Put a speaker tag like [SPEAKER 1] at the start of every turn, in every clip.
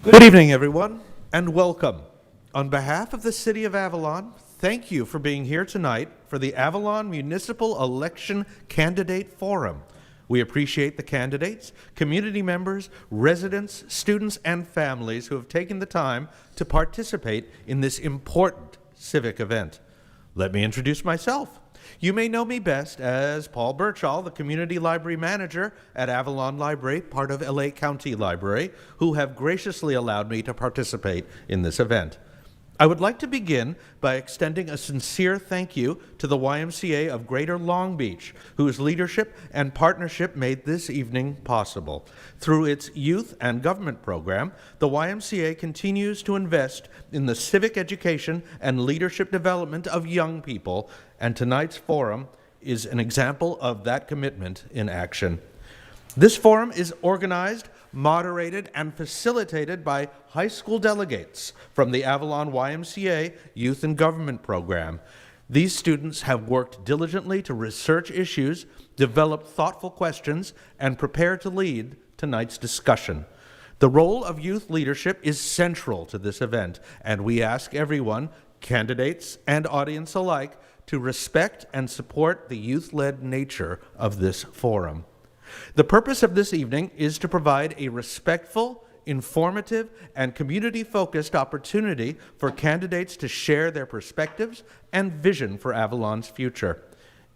[SPEAKER 1] Good evening, everyone, and welcome. On behalf of the City of Avalon, thank you for being here tonight for the Avalon Municipal Election Candidate Forum. We appreciate the candidates, community members, residents, students, and families who have taken the time to participate in this important civic event. Let me introduce myself. You may know me best as Paul Birchall, the Community Library Manager at Avalon Library, part of LA County Library, who have graciously allowed me to participate in this event. I would like to begin by extending a sincere thank you to the YMCA of Greater Long Beach, whose leadership and partnership made this evening possible. Through its youth and government program, the YMCA continues to invest in the civic education and leadership development of young people, and tonight's forum is an example of that commitment in action. This forum is organized, moderated, and facilitated by high school delegates from the Avalon YMCA Youth and Government Program. These students have worked diligently to research issues, develop thoughtful questions, and prepare to lead tonight's discussion. The role of youth leadership is central to this event, and we ask everyone, candidates and audience alike, to respect and support the youth-led nature of this forum. The purpose of this evening is to provide a respectful, informative, and community-focused opportunity for candidates to share their perspectives and vision for Avalon's future.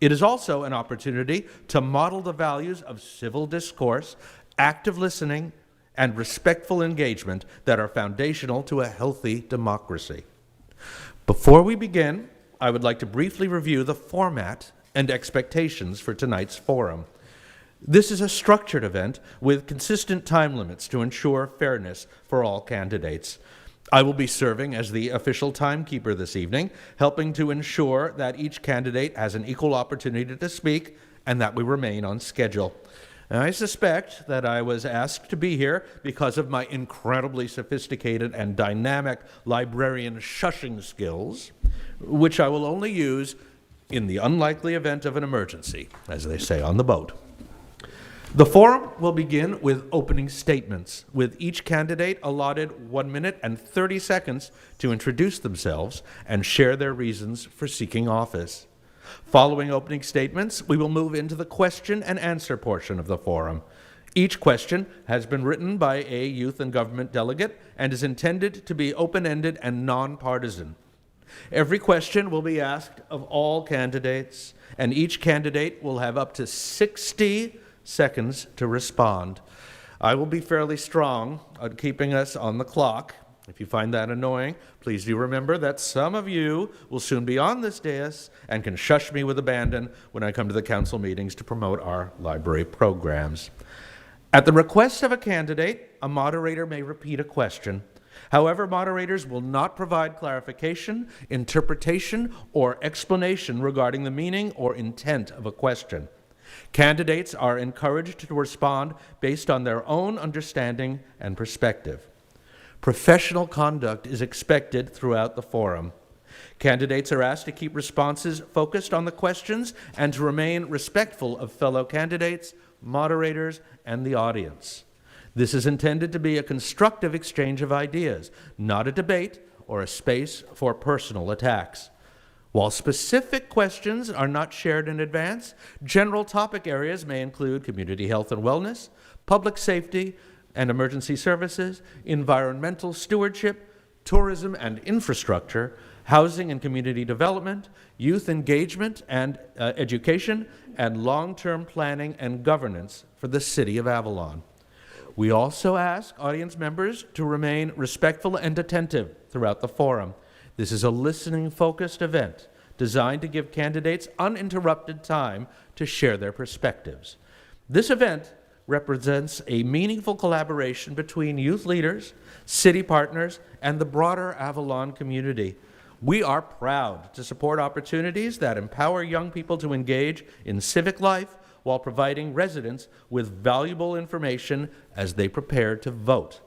[SPEAKER 1] It is also an opportunity to model the values of civil discourse, active listening, and respectful engagement that are foundational to a healthy democracy. Before we begin, I would like to briefly review the format and expectations for tonight's forum. This is a structured event with consistent time limits to ensure fairness for all candidates. I will be serving as the official timekeeper this evening, helping to ensure that each candidate has an equal opportunity to speak and that we remain on schedule. And I suspect that I was asked to be here because of my incredibly sophisticated and dynamic librarian shushing skills, which I will only use in the unlikely event of an emergency, as they say on the boat. The forum will begin with opening statements, with each candidate allotted 1 minute and 30 seconds to introduce themselves and share their reasons for seeking office. Following opening statements, we will move into the question and answer portion of the forum. Each question has been written by a youth and government delegate and is intended to be open-ended and nonpartisan. Every question will be asked of all candidates, and each candidate will have up to 60 seconds to respond. I will be fairly strong on keeping us on the clock. If you find that annoying, please do remember that some of you will soon be on this dais and can shush me with abandon when I come to the council meetings to promote our library programs. At the request of a candidate, a moderator may repeat a question. However, moderators will not provide clarification, interpretation, or explanation regarding the meaning or intent of a question. Candidates are encouraged to respond based on their own understanding and perspective. Professional conduct is expected throughout the forum. Candidates are asked to keep responses focused on the questions and to remain respectful of fellow candidates, moderators, and the audience. This is intended to be a constructive exchange of ideas, not a debate or a space for personal attacks. While specific questions are not shared in advance, general topic areas may include community health and wellness, public safety and emergency services, environmental stewardship, tourism and infrastructure, housing and community development, youth engagement and education, and long-term planning and governance for the City of Avalon. We also ask audience members to remain respectful and attentive throughout the forum. This is a listening-focused event designed to give candidates uninterrupted time to share their perspectives. This event represents a meaningful collaboration between youth leaders, city partners, and the broader Avalon community. We are proud to support opportunities that empower young people to engage in civic life while providing residents with valuable information as they prepare to vote.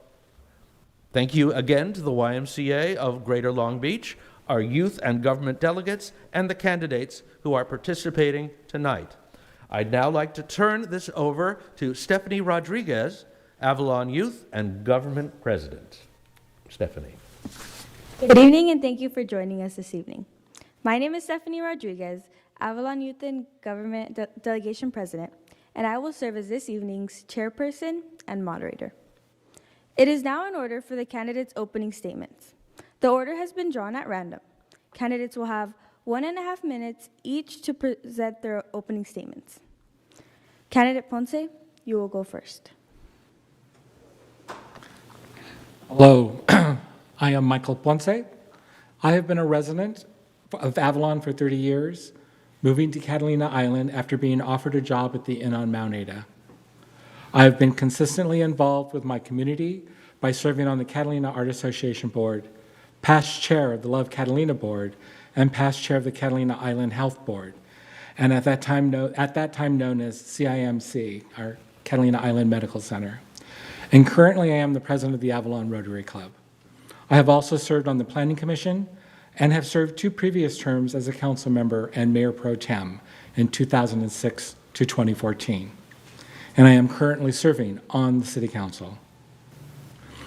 [SPEAKER 1] Thank you again to the YMCA of Greater Long Beach, our youth and government delegates, and the candidates who are participating tonight. I'd now like to turn this over to Stephanie Rodriguez, Avalon Youth and Government President. Stephanie.
[SPEAKER 2] Good evening, and thank you for joining us this evening. My name is Stephanie Rodriguez, Avalon Youth and Government Delegation President, and I will serve as this evening's chairperson and moderator. It is now in order for the candidates' opening statements. The order has been drawn at random. Candidates will have 1.5 minutes each to present their opening statements. Candidate Ponce, you will go first.
[SPEAKER 3] Hello, I am Michael Ponce. I have been a resident of Avalon for 30 years, moving to Catalina Island after being offered a job at the Inn on Mount Ada. I have been consistently involved with my community by serving on the Catalina Art Association Board, past chair of the Love Catalina Board, and past chair of the Catalina Island Health Board, and at that time known as CIMC, our Catalina Island Medical Center. And currently I am the president of the Avalon Rotary Club. I have also served on the Planning Commission and have served 2 previous terms as a council member and mayor pro tem in 2006 to 2014. And I am currently serving on the city council.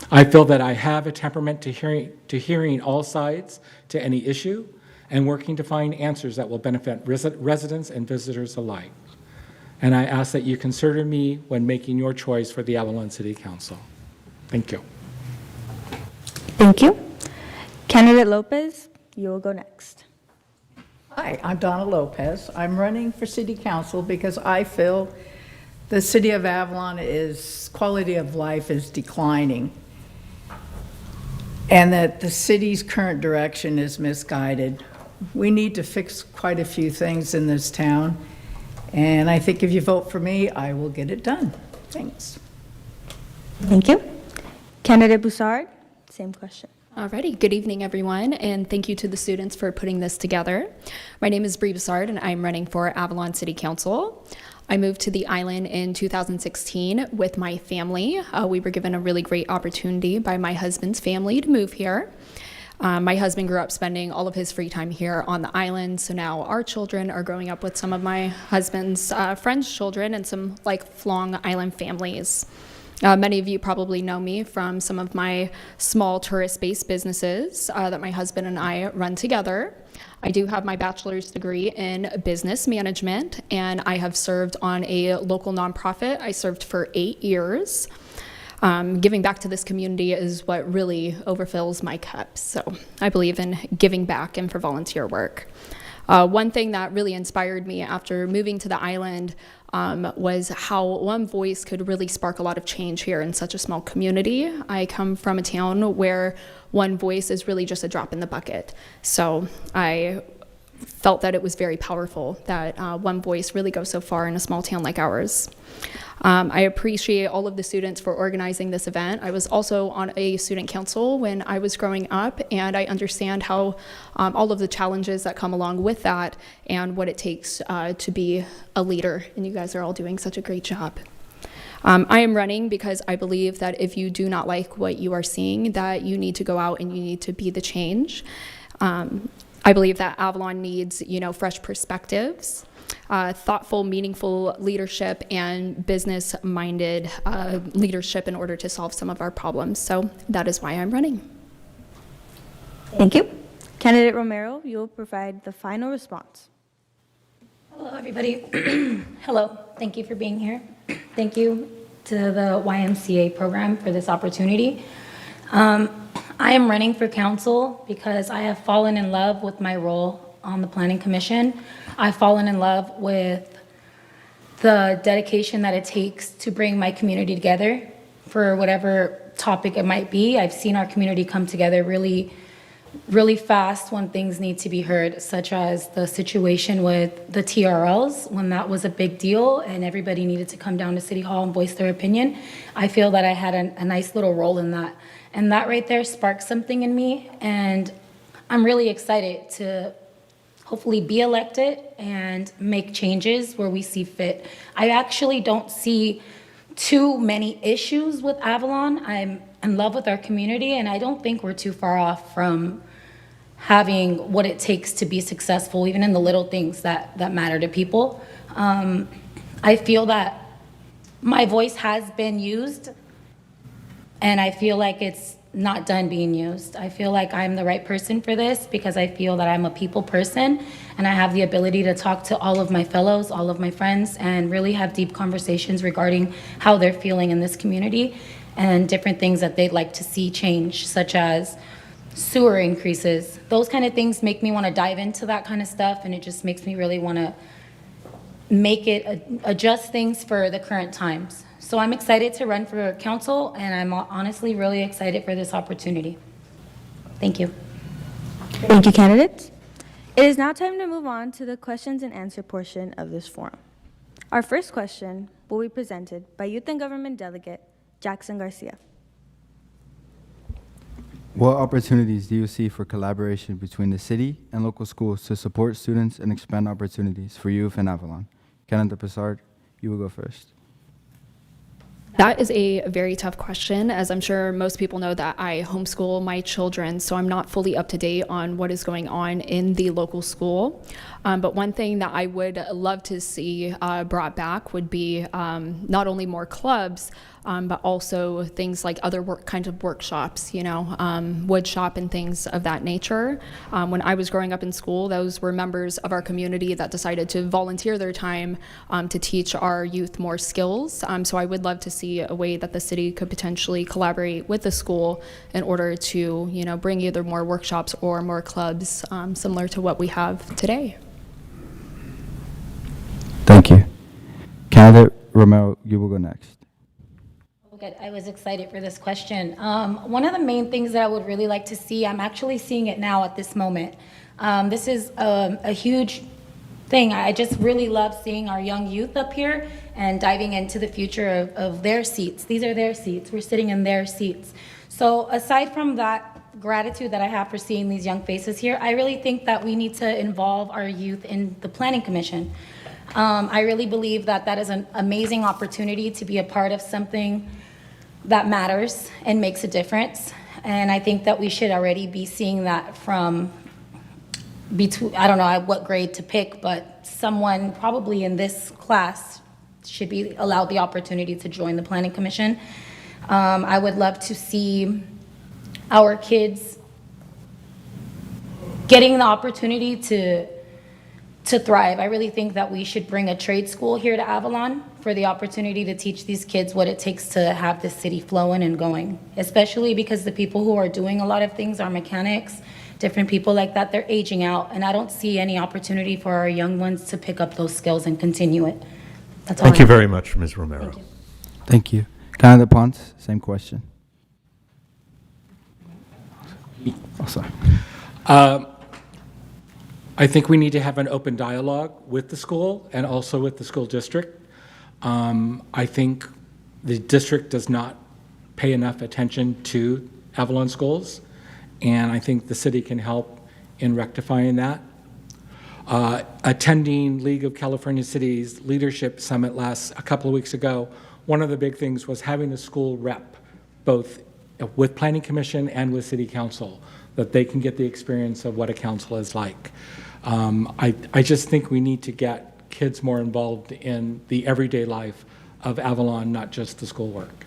[SPEAKER 3] I feel that I have a temperament to hearing all sides to any issue and working to find answers that will benefit residents and visitors alike. And I ask that you consider me when making your choice for the Avalon City Council. Thank you.
[SPEAKER 2] Thank you. Candidate Lopez, you will go next.
[SPEAKER 4] Hi, I'm Donna Lopez. I'm running for city council because I feel the city of Avalon quality of life is declining, and that the city's current direction is misguided. We need to fix quite a few things in this town, and I think if you vote for me, I will get it done. Thanks.
[SPEAKER 2] Thank you. Candidate Boussard, same question.
[SPEAKER 5] Alrighty, good evening everyone, and thank you to the students for putting this together. My name is Bree Boussard and I'm running for Avalon City Council. I moved to the island in 2016 with my family. We were given a really great opportunity by my husband's family to move here. My husband grew up spending all of his free time here on the island, so now our children are growing up with some of my husband's friends' children and some lifelong island families. Many of you probably know me from some of my small tourist-based businesses that my husband and I run together. I do have my bachelor's degree in business management, and I have served on a local nonprofit. I served for 8 years. Giving back to this community is what really overfills my cup. So I believe in giving back and for volunteer work. One thing that really inspired me after moving to the island was how one voice could really spark a lot of change here in such a small community. I come from a town where one voice is really just a drop in the bucket. So I felt that it was very powerful that one voice really goes so far in a small town like ours. I appreciate all of the students for organizing this event. I was also on a student council when I was growing up, and I understand how all of the challenges that come along with that and what it takes to be a leader, and you guys are all doing such a great job. I am running because I believe that if you do not like what you are seeing, that you need to go out and you need to be the change. I believe that Avalon needs, fresh perspectives, thoughtful, meaningful leadership, and business-minded leadership in order to solve some of our problems. So that is why I'm running.
[SPEAKER 2] Thank you. Candidate Romero, you will provide the final response.
[SPEAKER 6] Hello, everybody. Hello. Thank you for being here. Thank you to the YMCA program for this opportunity. I am running for council because I have fallen in love with my role on the Planning Commission. I've fallen in love with the dedication that it takes to bring my community together for whatever topic it might be. I've seen our community come together really fast when things need to be heard, such as the situation with the TRLs, when that was a big deal and everybody needed to come down to City Hall and voice their opinion. I feel that I had a nice little role in that. And that right there sparked something in me, and I'm really excited to hopefully be elected and make changes where we see fit. I actually don't see too many issues with Avalon. I'm in love with our community, and I don't think we're too far off from having what it takes to be successful, even in the little things that matter to people. I feel that my voice has been used, and I feel like it's not done being used. I feel like I'm the right person for this because I feel that I'm a people person and I have the ability to talk to all of my fellows, all of my friends, and really have deep conversations regarding how they're feeling in this community and different things that they'd like to see change, such as sewer increases. Those kind of things make me want to dive into that kind of stuff, and it just makes me really want to make it adjust things for the current times. So I'm excited to run for council, and I'm honestly really excited for this opportunity. Thank you.
[SPEAKER 2] Thank you, candidates. It is now time to move on to the questions and answer portion of this forum. Our first question will be presented by Youth and Government Delegate Jackson Garcia.
[SPEAKER 7] What opportunities do you see for collaboration between the city and local schools to support students and expand opportunities for youth in Avalon? Candidate Pissard, you will go first.
[SPEAKER 5] That is a very tough question, as I'm sure most people know that I homeschool my children, so I'm not fully up to date on what is going on in the local school. But one thing that I would love to see brought back would be not only more clubs, but also things like other kinds of workshops, wood shop and things of that nature. When I was growing up in school, those were members of our community that decided to volunteer their time to teach our youth more skills. So I would love to see a way that the city could potentially collaborate with the school in order to, bring either more workshops or more clubs similar to what we have today.
[SPEAKER 7] Thank you. Candidate Romero, you will go next.
[SPEAKER 6] Good. I was excited for this question. One of the main things that I would really like to see, I'm actually seeing it now at this moment. This is a huge thing. I just really love seeing our young youth up here and diving into the future of their seats. These are their seats. We're sitting in their seats. So aside from that gratitude that I have for seeing these young faces here, I really think that we need to involve our youth in the Planning Commission. I really believe that that is an amazing opportunity to be a part of something that matters and makes a difference. And I think that we should already be seeing that from between, I don't know what grade to pick, but someone probably in this class should be allowed the opportunity to join the Planning Commission. I would love to see our kids getting the opportunity to thrive. I really think that we should bring a trade school here to Avalon for the opportunity to teach these kids what it takes to have this city flowing and going, especially because the people who are doing a lot of things are mechanics, different people like that, they're aging out, and I don't see any opportunity for our young ones to pick up those skills and continue it. That's all.
[SPEAKER 1] Thank you very much, Ms. Romero.
[SPEAKER 6] Thank you.
[SPEAKER 7] Thank you. Candidate Ponce, same question. Oh, sorry.
[SPEAKER 3] I think we need to have an open dialogue with the school and also with the school district. I think the district does not pay enough attention to Avalon schools, and I think the city can help in rectifying that. Attending League of California Cities Leadership Summit a couple of weeks ago, one of the big things was having a school rep, both with Planning Commission and with City Council, that they can get the experience of what a council is like. I just think we need to get kids more involved in the everyday life of Avalon, not just the schoolwork.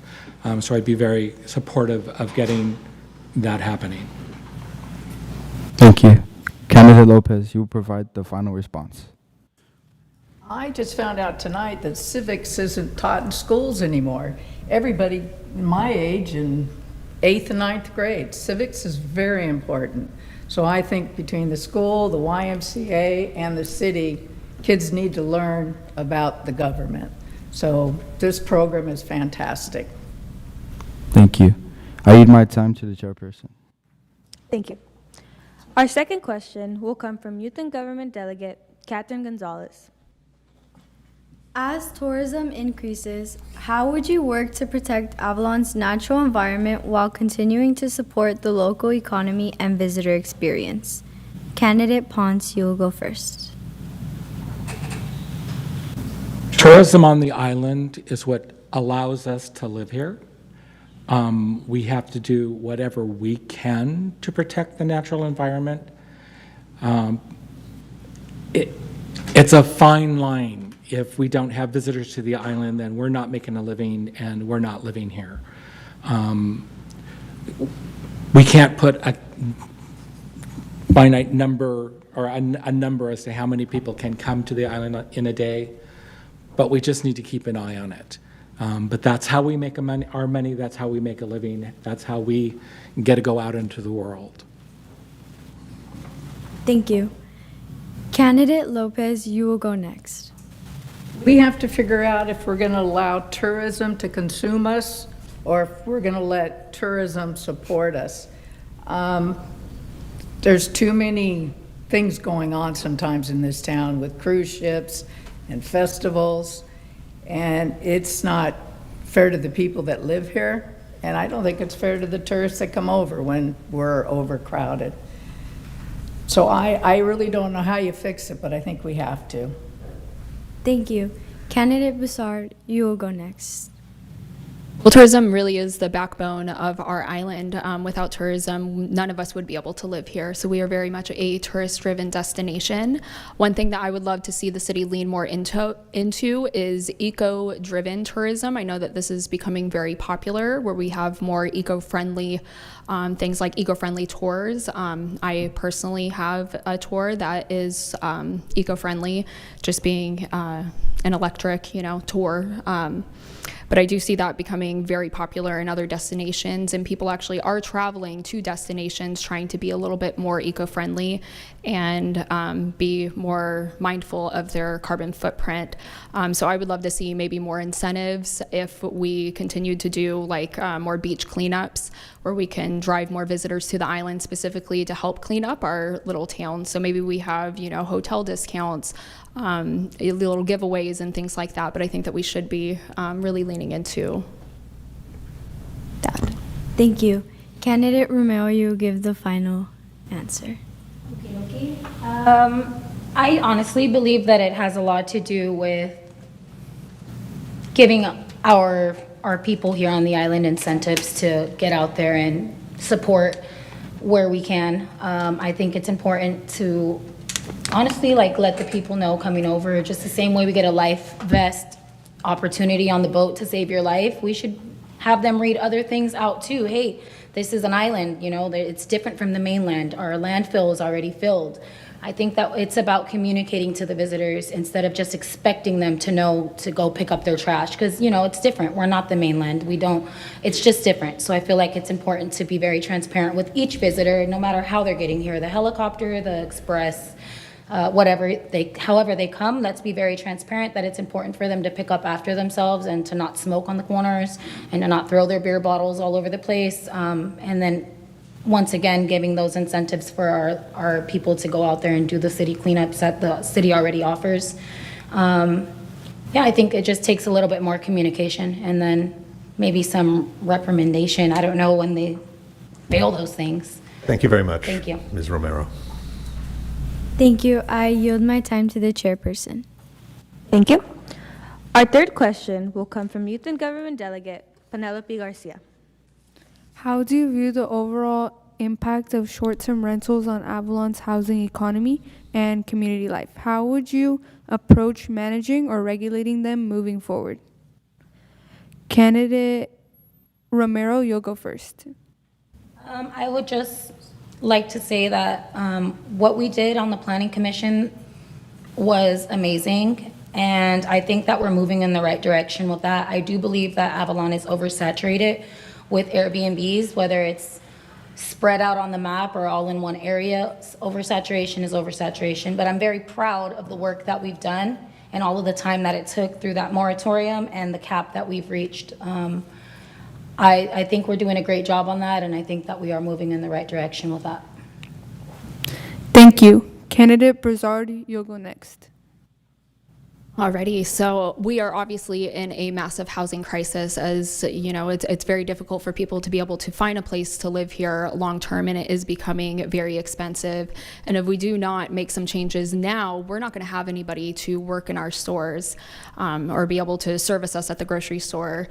[SPEAKER 3] So I'd be very supportive of getting that happening.
[SPEAKER 7] Thank you. Candidate Lopez, you will provide the final response.
[SPEAKER 4] I just found out tonight that civics isn't taught in schools anymore. Everybody my age in 8th and 9th grade, civics is very important. So I think between the school, the YMCA, and the city, kids need to learn about the government. So this program is fantastic.
[SPEAKER 7] Thank you. I yield my time to the chairperson.
[SPEAKER 2] Thank you. Our second question will come from Youth and Government Delegate Catherine Gonzalez.
[SPEAKER 8] As tourism increases, how would you work to protect Avalon's natural environment while continuing to support the local economy and visitor experience? Candidate Ponce, you will go first.
[SPEAKER 3] Tourism on the island is what allows us to live here. We have to do whatever we can to protect the natural environment. It's a fine line. If we don't have visitors to the island, then we're not making a living and we're not living here. we can't put a finite number or a number as to how many people can come to the island in a day, but we just need to keep an eye on it. But that's how we make our money, that's how we make a living, that's how we get to go out into the world.
[SPEAKER 8] Thank you. Candidate Lopez, you will go next.
[SPEAKER 4] We have to figure out if we're going to allow tourism to consume us or if we're going to let tourism support us. There's too many things going on sometimes in this town with cruise ships and festivals, and it's not fair to the people that live here, and I don't think it's fair to the tourists that come over when we're overcrowded. So I really don't know how you fix it, but I think we have to.
[SPEAKER 8] Thank you. Candidate Broussard, you will go next.
[SPEAKER 5] Well, tourism really is the backbone of our island. Without tourism, none of us would be able to live here. So we are very much a tourist-driven destination. One thing that I would love to see the city lean more into is eco-driven tourism. I know that this is becoming very popular, where we have more eco-friendly things like eco-friendly tours. I personally have a tour that is eco-friendly, just being an electric, tour. But I do see that becoming very popular in other destinations, and people actually are traveling to destinations trying to be a little bit more eco-friendly and be more mindful of their carbon footprint. So I would love to see maybe more incentives if we continue to do like more beach cleanups, where we can drive more visitors to the island specifically to help clean up our little town. So maybe we have, hotel discounts, little giveaways and things like that. But I think that we should be really leaning into that.
[SPEAKER 8] Thank you. Candidate Romero, you will give the final answer.
[SPEAKER 6] Okay. I honestly believe that it has a lot to do with giving our people here on the island incentives to get out there and support where we can. I think it's important to honestly let the people know coming over, just the same way we get a life vest opportunity on the boat to save your life, we should have them read other things out too. Hey, this is an island, it's different from the mainland. Our landfill is already filled. I think that it's about communicating to the visitors instead of just expecting them to know to go pick up their trash, because it's different. We're not the mainland. It's just different. So I feel like it's important to be very transparent with each visitor, no matter how they're getting here, the helicopter, the express, however they come. Let's be very transparent that it's important for them to pick up after themselves and to not smoke on the corners and to not throw their beer bottles all over the place. And then once again, giving those incentives for our people to go out there and do the city cleanups that the city already offers. I think it just takes a little bit more communication and then maybe some reprimandation. I don't know when they fail those things.
[SPEAKER 1] Thank you very much.
[SPEAKER 6] Thank you.
[SPEAKER 1] Ms. Romero.
[SPEAKER 8] Thank you. I yield my time to the chairperson.
[SPEAKER 2] Thank you. Our third question will come from Youth and Government Delegate Penelope Garcia.
[SPEAKER 9] How do you view the overall impact of short-term rentals on Avalon's housing economy and community life? How would you approach managing or regulating them moving forward? Candidate Romero, you'll go first.
[SPEAKER 6] I would just like to say that what we did on the Planning Commission was amazing, and I think that we're moving in the right direction with that. I do believe that Avalon is oversaturated with Airbnbs, whether it's spread out on the map or all in one area. Oversaturation is oversaturation, but I'm very proud of the work that we've done and all of the time that it took through that moratorium and the cap that we've reached. I think we're doing a great job on that, and I think that we are moving in the right direction with that.
[SPEAKER 9] Thank you. Candidate Broussard, you'll go next.
[SPEAKER 5] Alrighty, so we are obviously in a massive housing crisis. As you know, it's very difficult for people to be able to find a place to live here long term, and it is becoming very expensive. And if we do not make some changes now, we're not going to have anybody to work in our stores or be able to service us at the grocery store.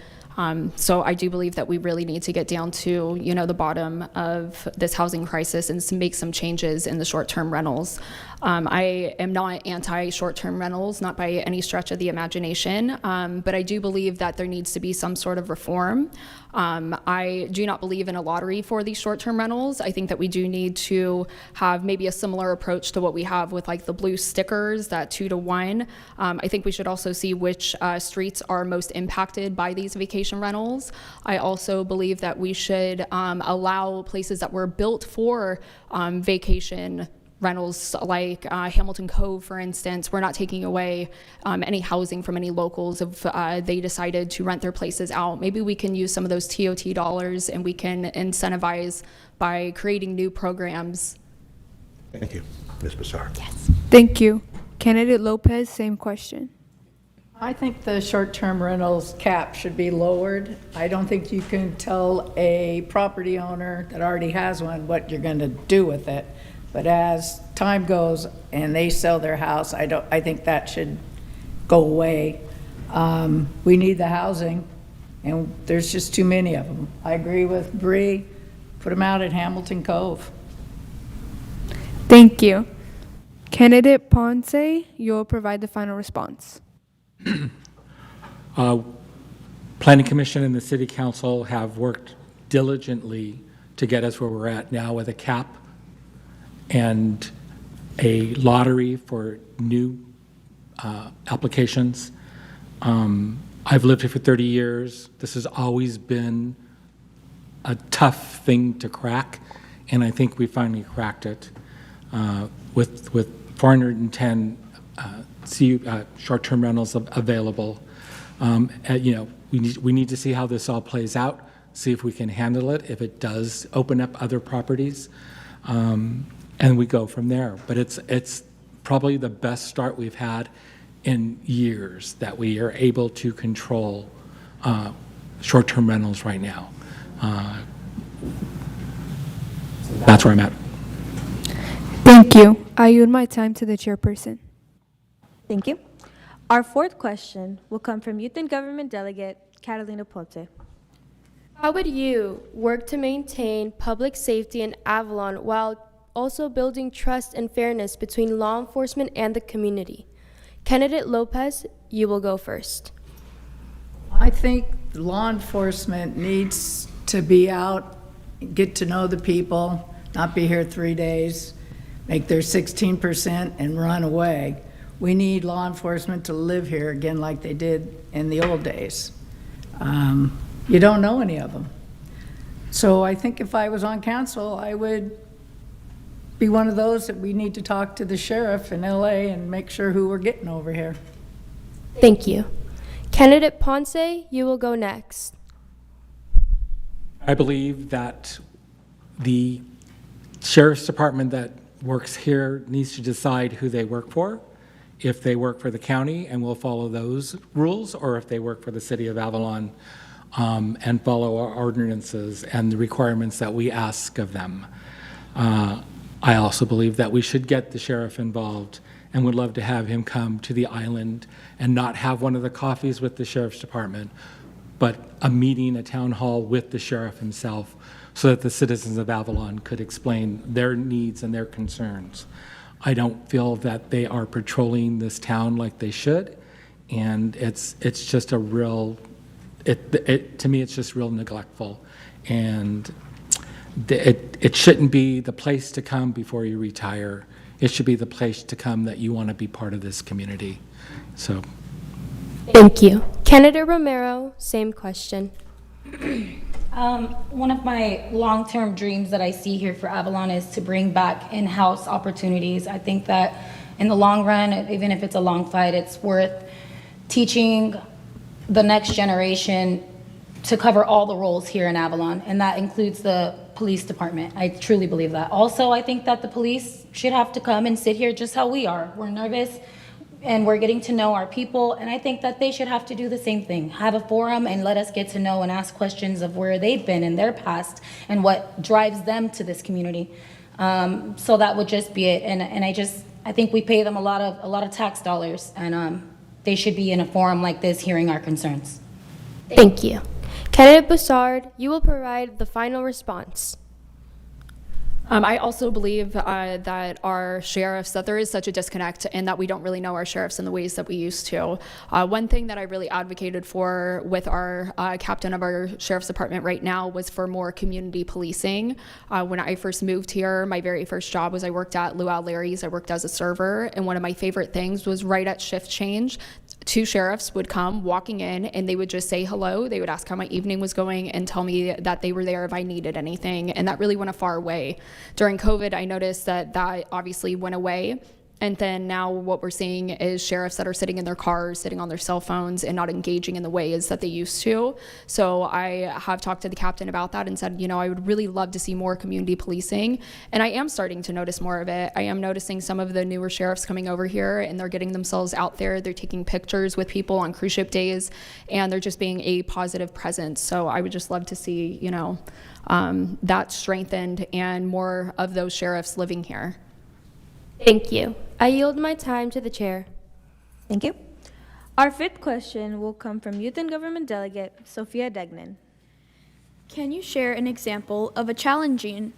[SPEAKER 5] So I do believe that we really need to get down to, the bottom of this housing crisis and make some changes in the short-term rentals. I am not anti-short-term rentals, not by any stretch of the imagination, but I do believe that there needs to be some sort of reform. I do not believe in a lottery for these short-term rentals. I think that we do need to have maybe a similar approach to what we have with like the blue stickers, that 2-to-1. I think we should also see which streets are most impacted by these vacation rentals. I also believe that we should allow places that were built for vacation rentals, like Hamilton Cove, for instance. We're not taking away any housing from any locals if they decided to rent their places out. Maybe we can use some of those TOT dollars and we can incentivize by creating new programs.
[SPEAKER 1] Thank you. Ms. Bassard.
[SPEAKER 5] Yes.
[SPEAKER 9] Thank you. Candidate Lopez, same question.
[SPEAKER 4] I think the short-term rentals cap should be lowered. I don't think you can tell a property owner that already has one what you're going to do with it. But as time goes and they sell their house, I think that should go away. We need the housing, and there's just too many of them. I agree with Bree. Put them out at Hamilton Cove.
[SPEAKER 9] Thank you. Candidate Ponce, you'll provide the final response.
[SPEAKER 3] Planning Commission and the City Council have worked diligently to get us where we're at now with a cap and a lottery for new applications. I've lived here for 30 years. This has always been a tough thing to crack, and I think we finally cracked it with 410 short-term rentals available. We need to see how this all plays out, see if we can handle it, if it does open up other properties. And we go from there. But it's probably the best start we've had in years that we are able to control short-term rentals right now. That's where I'm at.
[SPEAKER 9] Thank you. I yield my time to the chairperson.
[SPEAKER 2] Thank you. Our fourth question will come from Youth and Government Delegate Catalina Ponce.
[SPEAKER 10] How would you work to maintain public safety in Avalon while also building trust and fairness between law enforcement and the community? Candidate Lopez, you will go first.
[SPEAKER 4] I think law enforcement needs to be out, get to know the people, not be here 3 days, make their 16% and run away. We need law enforcement to live here again like they did in the old days. You don't know any of them. So I think if I was on council, I would be one of those that we need to talk to the sheriff in LA and make sure who we're getting over here.
[SPEAKER 10] Thank you. Candidate Ponce, you will go next.
[SPEAKER 3] I believe that the sheriff's department that works here needs to decide who they work for, if they work for the county and will follow those rules, or if they work for the city of Avalon and follow our ordinances and the requirements that we ask of them. I also believe that we should get the sheriff involved and would love to have him come to the island and not have one of the coffees with the sheriff's department, but a meeting, a town hall with the sheriff himself, so that the citizens of Avalon could explain their needs and their concerns. I don't feel that they are patrolling this town like they should, and it's just a real, to me, it's just real neglectful. And it shouldn't be the place to come before you retire. It should be the place to come that you want to be part of this community. So.
[SPEAKER 10] Thank you. Candidate Romero, same question.
[SPEAKER 6] One of my long-term dreams that I see here for Avalon is to bring back in-house opportunities. I think that in the long run, even if it's a long fight, it's worth teaching the next generation to cover all the roles here in Avalon, and that includes the police department. I truly believe that. Also, I think that the police should have to come and sit here just how we are. We're nervous and we're getting to know our people, and I think that they should have to do the same thing. Have a forum and let us get to know and ask questions of where they've been in their past and what drives them to this community. So that would just be it. And I think we pay them a lot of tax dollars, and they should be in a forum like this hearing our concerns.
[SPEAKER 10] Thank you. Candidate Bussard, you will provide the final response.
[SPEAKER 5] I also believe that our sheriffs, that there is such a disconnect and that we don't really know our sheriffs in the ways that we used to. One thing that I really advocated for with our captain of our sheriff's department right now was for more community policing. When I first moved here, my very first job was I worked at Luau Larry's. I worked as a server, and one of my favorite things was right at shift change, 2 sheriffs would come walking in and they would just say hello. They would ask how my evening was going and tell me that they were there if I needed anything, and that really went a far way. During COVID, I noticed that obviously went away. And then now what we're seeing is sheriffs that are sitting in their cars, sitting on their cell phones, and not engaging in the ways that they used to. So I have talked to the captain about that and said, I would really love to see more community policing. And I am starting to notice more of it. I am noticing some of the newer sheriffs coming over here, and they're getting themselves out there. They're taking pictures with people on cruise ship days, and they're just being a positive presence. So I would just love to see, that strengthened and more of those sheriffs living here.
[SPEAKER 10] Thank you. I yield my time to the chair.
[SPEAKER 2] Thank you. Our 5th question will come from Youth and Government Delegate Sophia Degnan.
[SPEAKER 11] Can you share an example of a challenging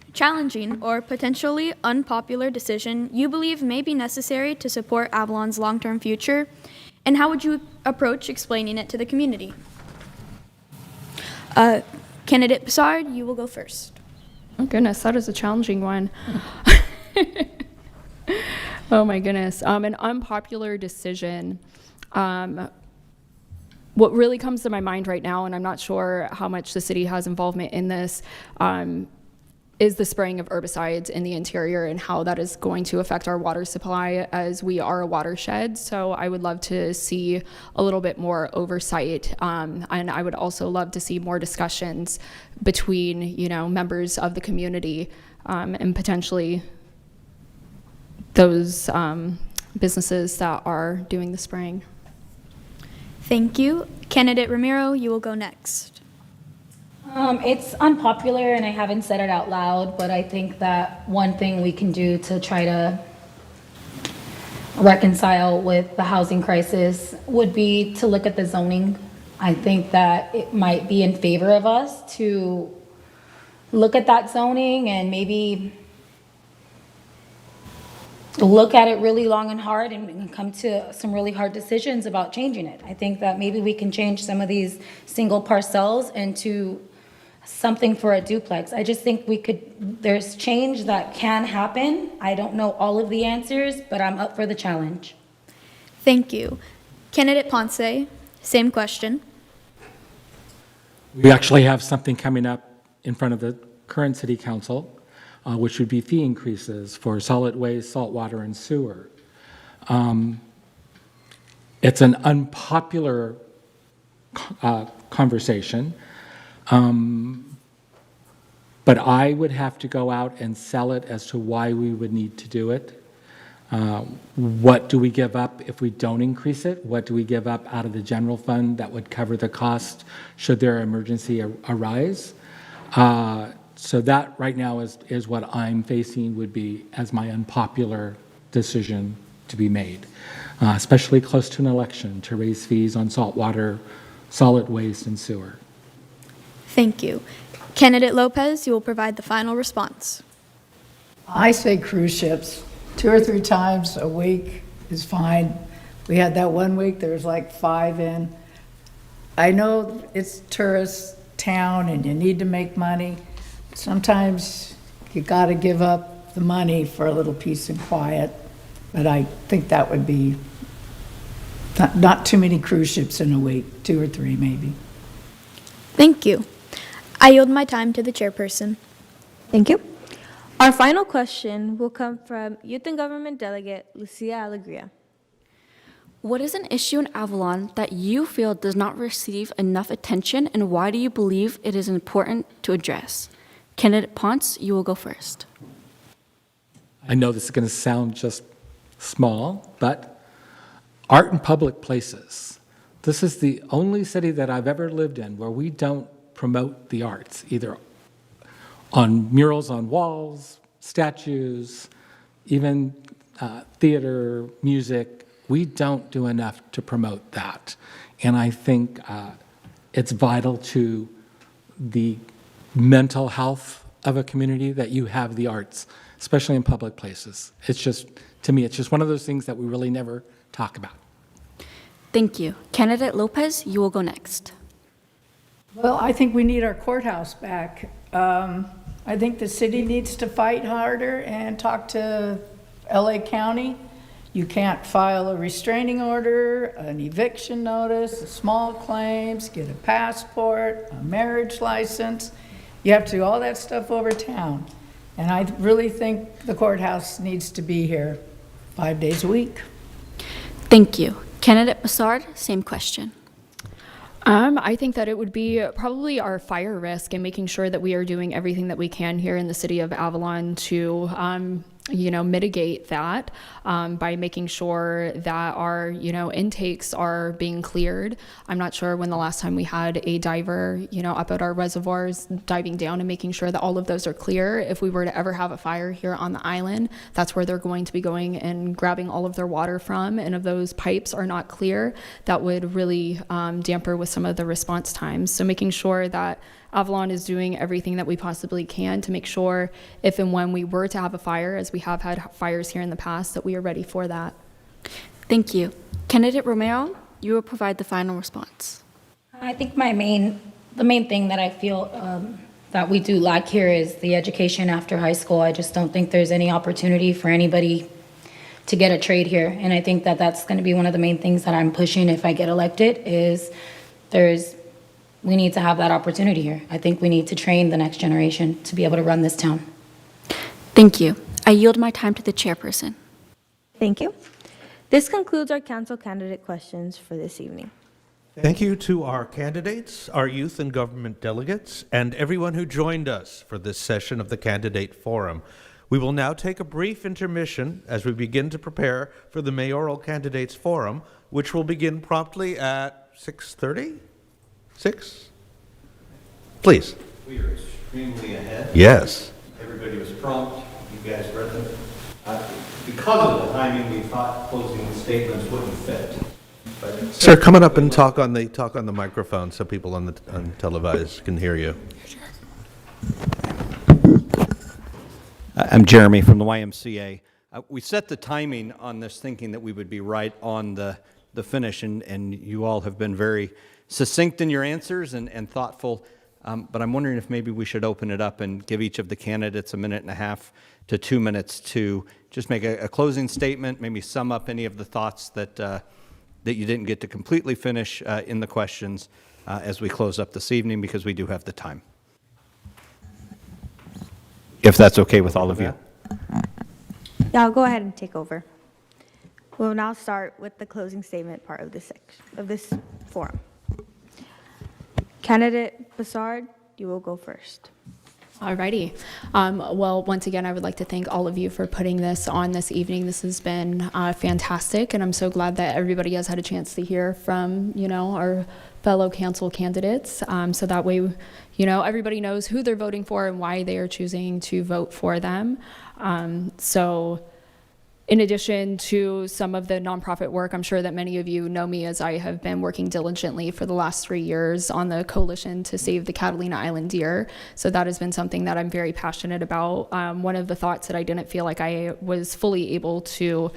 [SPEAKER 11] or potentially unpopular decision you believe may be necessary to support Avalon's long-term future? And how would you approach explaining it to the community? Candidate Pissard, you will go first.
[SPEAKER 5] Oh goodness, that is a challenging one. Oh my goodness. An unpopular decision. What really comes to my mind right now, and I'm not sure how much the city has involvement in this, is the spraying of herbicides in the interior and how that is going to affect our water supply, as we are a watershed. So I would love to see a little bit more oversight, and I would also love to see more discussions between members of the community, and potentially those businesses that are doing the spraying.
[SPEAKER 11] Thank you. Candidate Ramiro, you will go next.
[SPEAKER 6] It's unpopular, and I haven't said it out loud, but I think that one thing we can do to try to reconcile with the housing crisis would be to look at the zoning. I think that it might be in favor of us to look at that zoning and maybe look at it really long and hard and come to some really hard decisions about changing it. I think that maybe we can change some of these single parcels into something for a duplex. I just think there's change that can happen. I don't know all of the answers, but I'm up for the challenge.
[SPEAKER 11] Thank you. Candidate Ponce, same question.
[SPEAKER 3] We actually have something coming up in front of the current city council, which would be fee increases for solid waste, salt water, and sewer. It's an unpopular conversation, but I would have to go out and sell it as to why we would need to do it. What do we give up if we don't increase it? What do we give up out of the general fund that would cover the cost should there emergency arise? So that right now is what I'm facing would be as my unpopular decision to be made, especially close to an election, to raise fees on salt water, solid waste, and sewer.
[SPEAKER 11] Thank you. Candidate Lopez, you will provide the final response.
[SPEAKER 4] I say cruise ships. 2 or 3 times a week is fine. We had that one week, there was like 5 in. I know it's tourist town and you need to make money. Sometimes you got to give up the money for a little peace and quiet, but I think that would be not too many cruise ships in a week, 2 or 3 maybe.
[SPEAKER 11] Thank you. I yield my time to the chairperson.
[SPEAKER 2] Thank you. Our final question will come from Youth and Government Delegate Lucia Alegria.
[SPEAKER 12] What is an issue in Avalon that you feel does not receive enough attention, and why do you believe it is important to address? Candidate Ponce, you will go first.
[SPEAKER 3] I know this is going to sound just small, but art in public places. This is the only city that I've ever lived in where we don't promote the arts, either on murals on walls, statues, even theater, music. We don't do enough to promote that. And I think it's vital to the mental health of a community that you have the arts, especially in public places. It's just, to me, it's just one of those things that we really never talk about.
[SPEAKER 12] Thank you. Candidate Lopez, you will go next.
[SPEAKER 4] Well, I think we need our courthouse back. I think the city needs to fight harder and talk to LA County. You can't file a restraining order, an eviction notice, small claims, get a passport, a marriage license. You have to do all that stuff over town. And I really think the courthouse needs to be here 5 days a week.
[SPEAKER 12] Thank you. Candidate Bassard, same question.
[SPEAKER 5] I think that it would be probably our fire risk and making sure that we are doing everything that we can here in the city of Avalon to mitigate that by making sure that our, intakes are being cleared. I'm not sure when the last time we had a diver, up at our reservoirs diving down and making sure that all of those are clear. If we were to ever have a fire here on the island, that's where they're going to be going and grabbing all of their water from. And if those pipes are not clear, that would really damper with some of the response times. So making sure that Avalon is doing everything that we possibly can to make sure if and when we were to have a fire, as we have had fires here in the past, that we are ready for that.
[SPEAKER 12] Thank you. Candidate Romero, you will provide the final response.
[SPEAKER 6] I think the main thing that I feel that we do lack here is the education after high school. I just don't think there's any opportunity for anybody to get a trade here. And I think that that's going to be one of the main things that I'm pushing if I get elected is we need to have that opportunity here. I think we need to train the next generation to be able to run this town.
[SPEAKER 12] Thank you. I yield my time to the chairperson.
[SPEAKER 2] Thank you. This concludes our council candidate questions for this evening.
[SPEAKER 1] Thank you to our candidates, our youth and government delegates, and everyone who joined us for this session of the Candidate Forum. We will now take a brief intermission as we begin to prepare for the Mayoral Candidates Forum, which will begin promptly at 6:30? 6? Please.
[SPEAKER 13] We are extremely ahead.
[SPEAKER 1] Yes.
[SPEAKER 13] Everybody was prompt. You guys read them. Because of the timing, we thought closing statements wouldn't fit. But
[SPEAKER 1] Sir, come on up and talk on the microphone so people on televised can hear you.
[SPEAKER 13] I'm Jeremy from the YMCA. We set the timing on this thinking that we would be right on the finish, and you all have been very succinct in your answers and thoughtful, but I'm wondering if maybe we should open it up and give each of the candidates 1.5 minutes to 2 minutes to just make a closing statement, maybe sum up any of the thoughts that you didn't get to completely finish in the questions as we close up this evening, because we do have the time. If that's okay with all of you.
[SPEAKER 2] Yeah, I'll go ahead and take over. We'll now start with the closing statement part of this forum. Candidate Bassard, you will go first.
[SPEAKER 5] Alrighty. Well, once again, I would like to thank all of you for putting this on this evening. This has been fantastic, and I'm so glad that everybody has had a chance to hear from, our fellow council candidates, so that way, everybody knows who they're voting for and why they are choosing to vote for them. In addition to some of the nonprofit work, I'm sure that many of you know me as I have been working diligently for the last 3 years on the coalition to save the Catalina Island deer. So that has been something that I'm very passionate about. One of the thoughts that I didn't feel like I was fully able to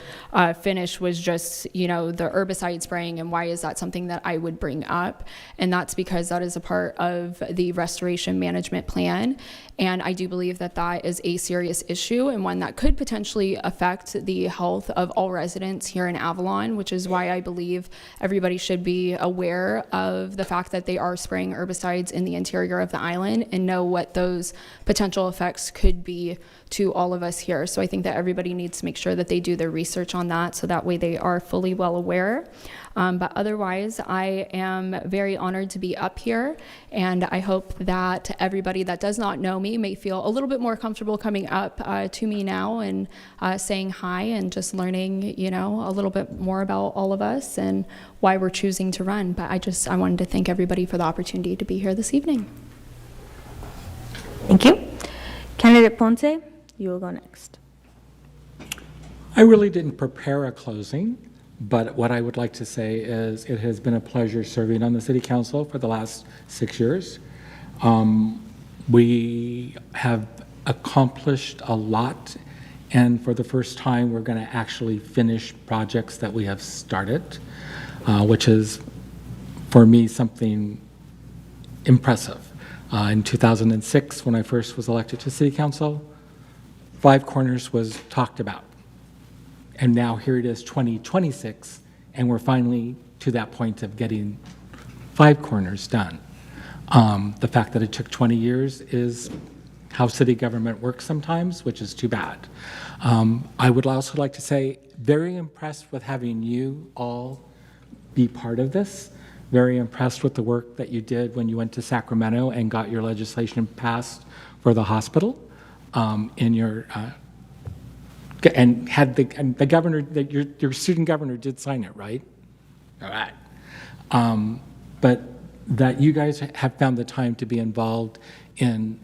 [SPEAKER 5] finish was just, the herbicide spraying, and why is that something that I would bring up? And that's because that is a part of the restoration management plan. And I do believe that that is a serious issue and one that could potentially affect the health of all residents here in Avalon, which is why I believe everybody should be aware of the fact that they are spraying herbicides in the interior of the island and know what those potential effects could be to all of us here. So I think that everybody needs to make sure that they do their research on that, so that way they are fully well aware. But otherwise, I am very honored to be up here, and I hope that everybody that does not know me may feel a little bit more comfortable coming up to me now and saying hi and just learning, a little bit more about all of us and why we're choosing to run. But I wanted to thank everybody for the opportunity to be here this evening.
[SPEAKER 2] Thank you. Candidate Ponce, you will go next.
[SPEAKER 3] I really didn't prepare a closing, but what I would like to say is it has been a pleasure serving on the City Council for the last 6 years. We have accomplished a lot, and for the first time, we're going to actually finish projects that we have started, which is, for me, something impressive. In 2006, when I first was elected to City Council, Five Corners was talked about. And now here it is 2026, and we're finally to that point of getting Five Corners done. The fact that it took 20 years is how city government works sometimes, which is too bad. I would also like to say, very impressed with having you all be part of this. Very impressed with the work that you did when you went to Sacramento and got your legislation passed for the hospital in your and had the governor, your student governor did sign it, right? All right. But that you guys have found the time to be involved in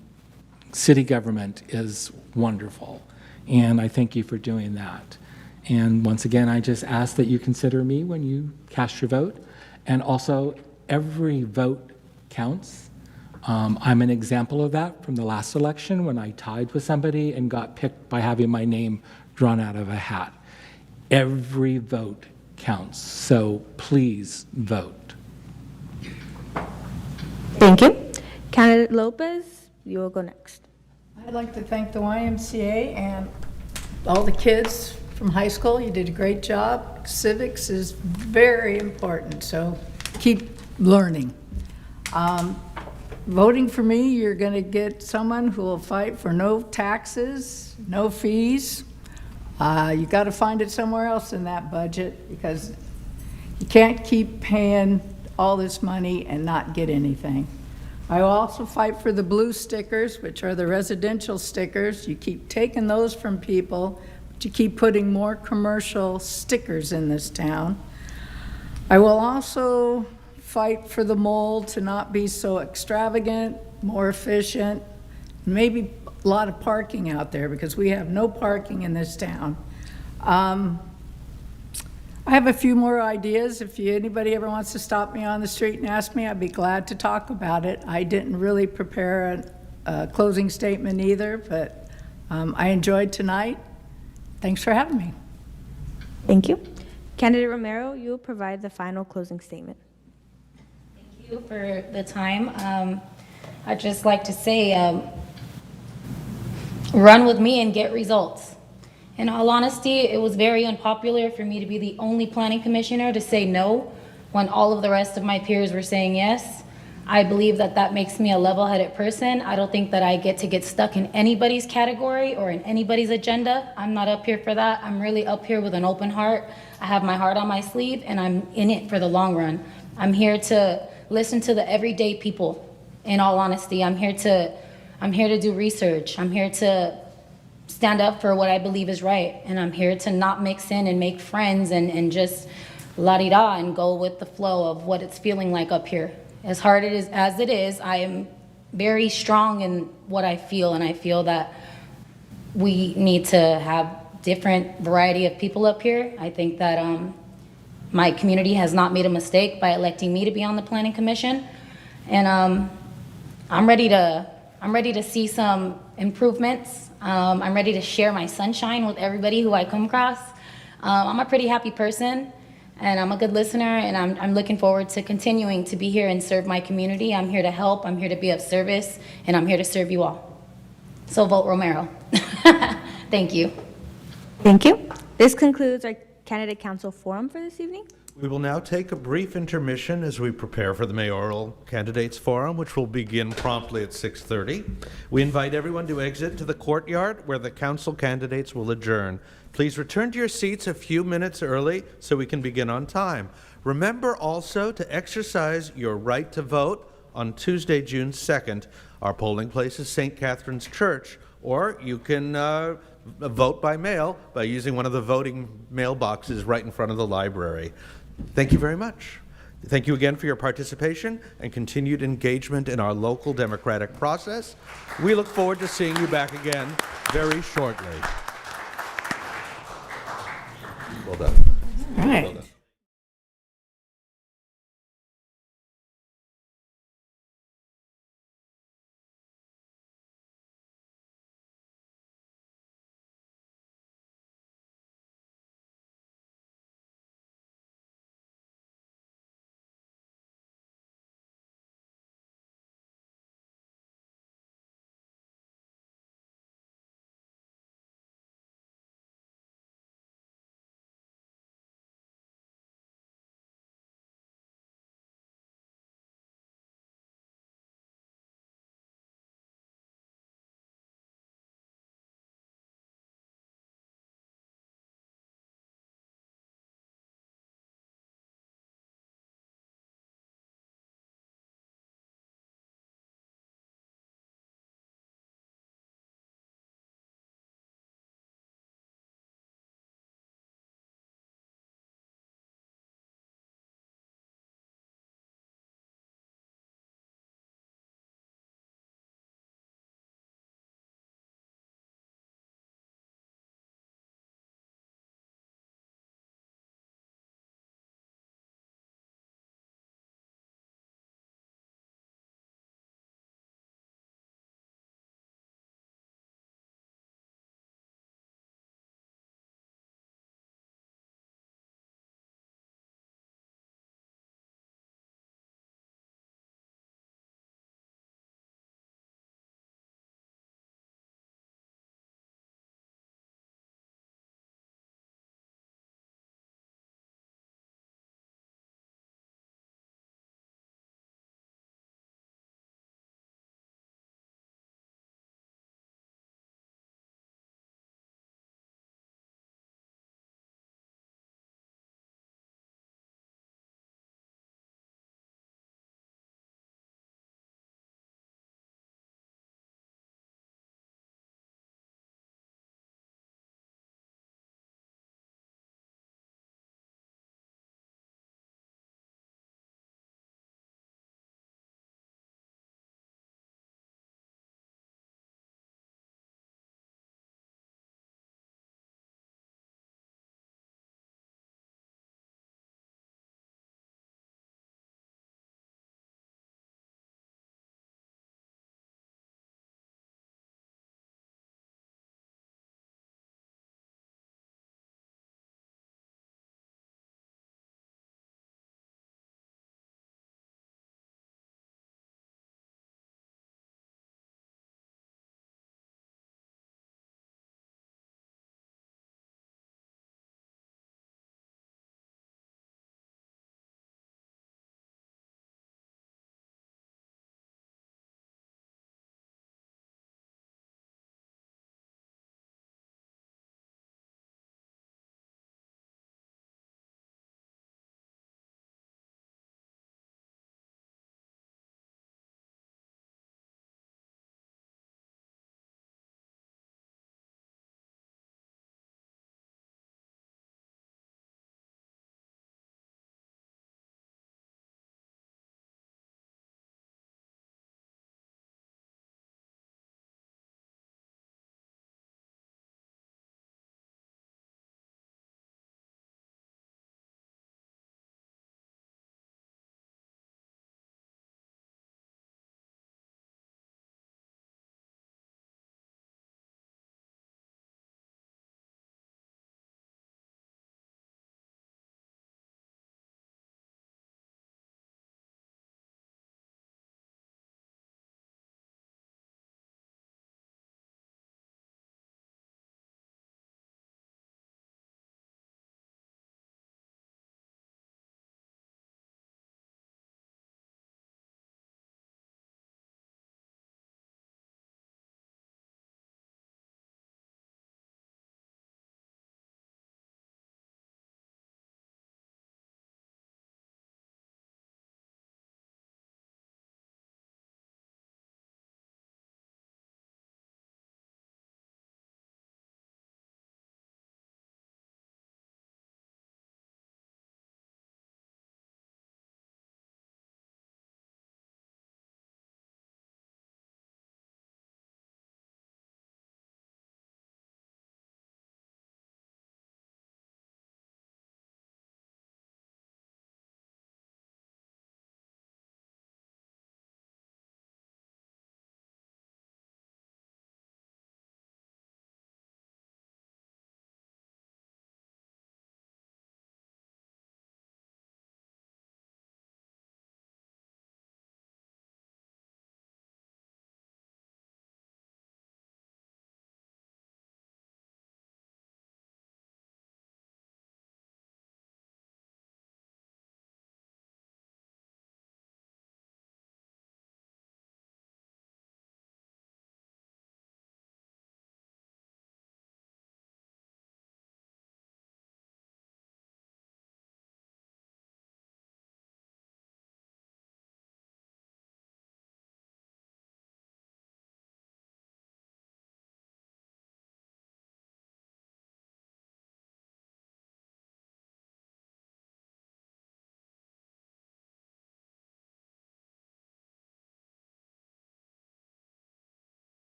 [SPEAKER 3] city government is wonderful. And I thank you for doing that. And once again, I just ask that you consider me when you cast your vote. And also, every vote counts. I'm an example of that from the last election when I tied with somebody and got picked by having my name drawn out of a hat. Every vote counts, so please vote.
[SPEAKER 2] Thank you. Candidate Lopez, you will go next.
[SPEAKER 4] I'd like to thank the YMCA and all the kids from high school. You did a great job. Civics is very important, so keep learning. Voting for me, you're going to get someone who will fight for no taxes, no fees. You got to find it somewhere else in that budget because you can't keep paying all this money and not get anything. I will also fight for the blue stickers, which are the residential stickers. You keep taking those from people, but you keep putting more commercial stickers in this town. I will also fight for the mole to not be so extravagant, more efficient, maybe a lot of parking out there because we have no parking in this town. I have a few more ideas. If anybody ever wants to stop me on the street and ask me, I'd be glad to talk about it. I didn't really prepare a closing statement either, but I enjoyed tonight. Thanks for having me.
[SPEAKER 2] Thank you. Candidate Romero, you will provide the final closing statement.
[SPEAKER 6] Thank you for the time. I'd just like to say, run with me and get results. In all honesty, it was very unpopular for me to be the only planning commissioner to say no when all of the rest of my peers were saying yes. I believe that that makes me a level-headed person. I don't think that I get to get stuck in anybody's category or in anybody's agenda. I'm not up here for that. I'm really up here with an open heart. I have my heart on my sleeve and I'm in it for the long run. I'm here to listen to the everyday people. In all honesty, I'm here to do research. I'm here to stand up for what I believe is right. And I'm here to not mix in and make friends and just la-di-da and go with the flow of what it's feeling like up here. As hard as it is, I am very strong in what I feel, and I feel that we need to have different variety of people up here. I think that my community has not made a mistake by electing me to be on the Planning Commission. And I'm ready to see some improvements. I'm ready to share my sunshine with everybody who I come across. I'm a pretty happy person, and I'm a good listener, and I'm looking forward to continuing to be here and serve my community. I'm here to help, I'm here to be of service, and I'm here to serve you all. So vote Romero. Thank you.
[SPEAKER 2] Thank you. This concludes our Candidate Council Forum for this evening.
[SPEAKER 1] We will now take a brief intermission as we prepare for the mayoral candidates forum, which will begin promptly at 6:30. We invite everyone to exit to the courtyard where the council candidates will adjourn. Please return to your seats a few minutes early so we can begin on time. Remember also to exercise your right to vote on Tuesday, June 2nd. Our polling place is St. Catherine's Church, or you can vote by mail by using one of the voting mailboxes right in front of the library. Thank you very much. Thank you again for your participation and continued engagement in our local democratic process. We look forward to seeing you back again very shortly. Well done.
[SPEAKER 4] All right.
[SPEAKER 1] Well done.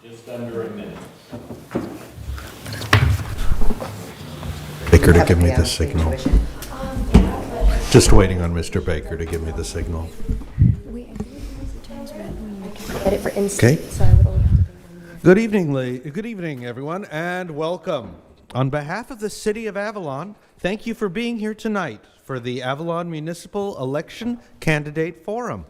[SPEAKER 3] Just under a minute.
[SPEAKER 1] Baker to give me the signal. Just waiting on Mr. Baker to give me the signal.
[SPEAKER 10] Edit for
[SPEAKER 1] Okay. Good evening, everyone, and welcome. On behalf of the City of Avalon, thank you for being here tonight for the Avalon Municipal Election Candidate Forum.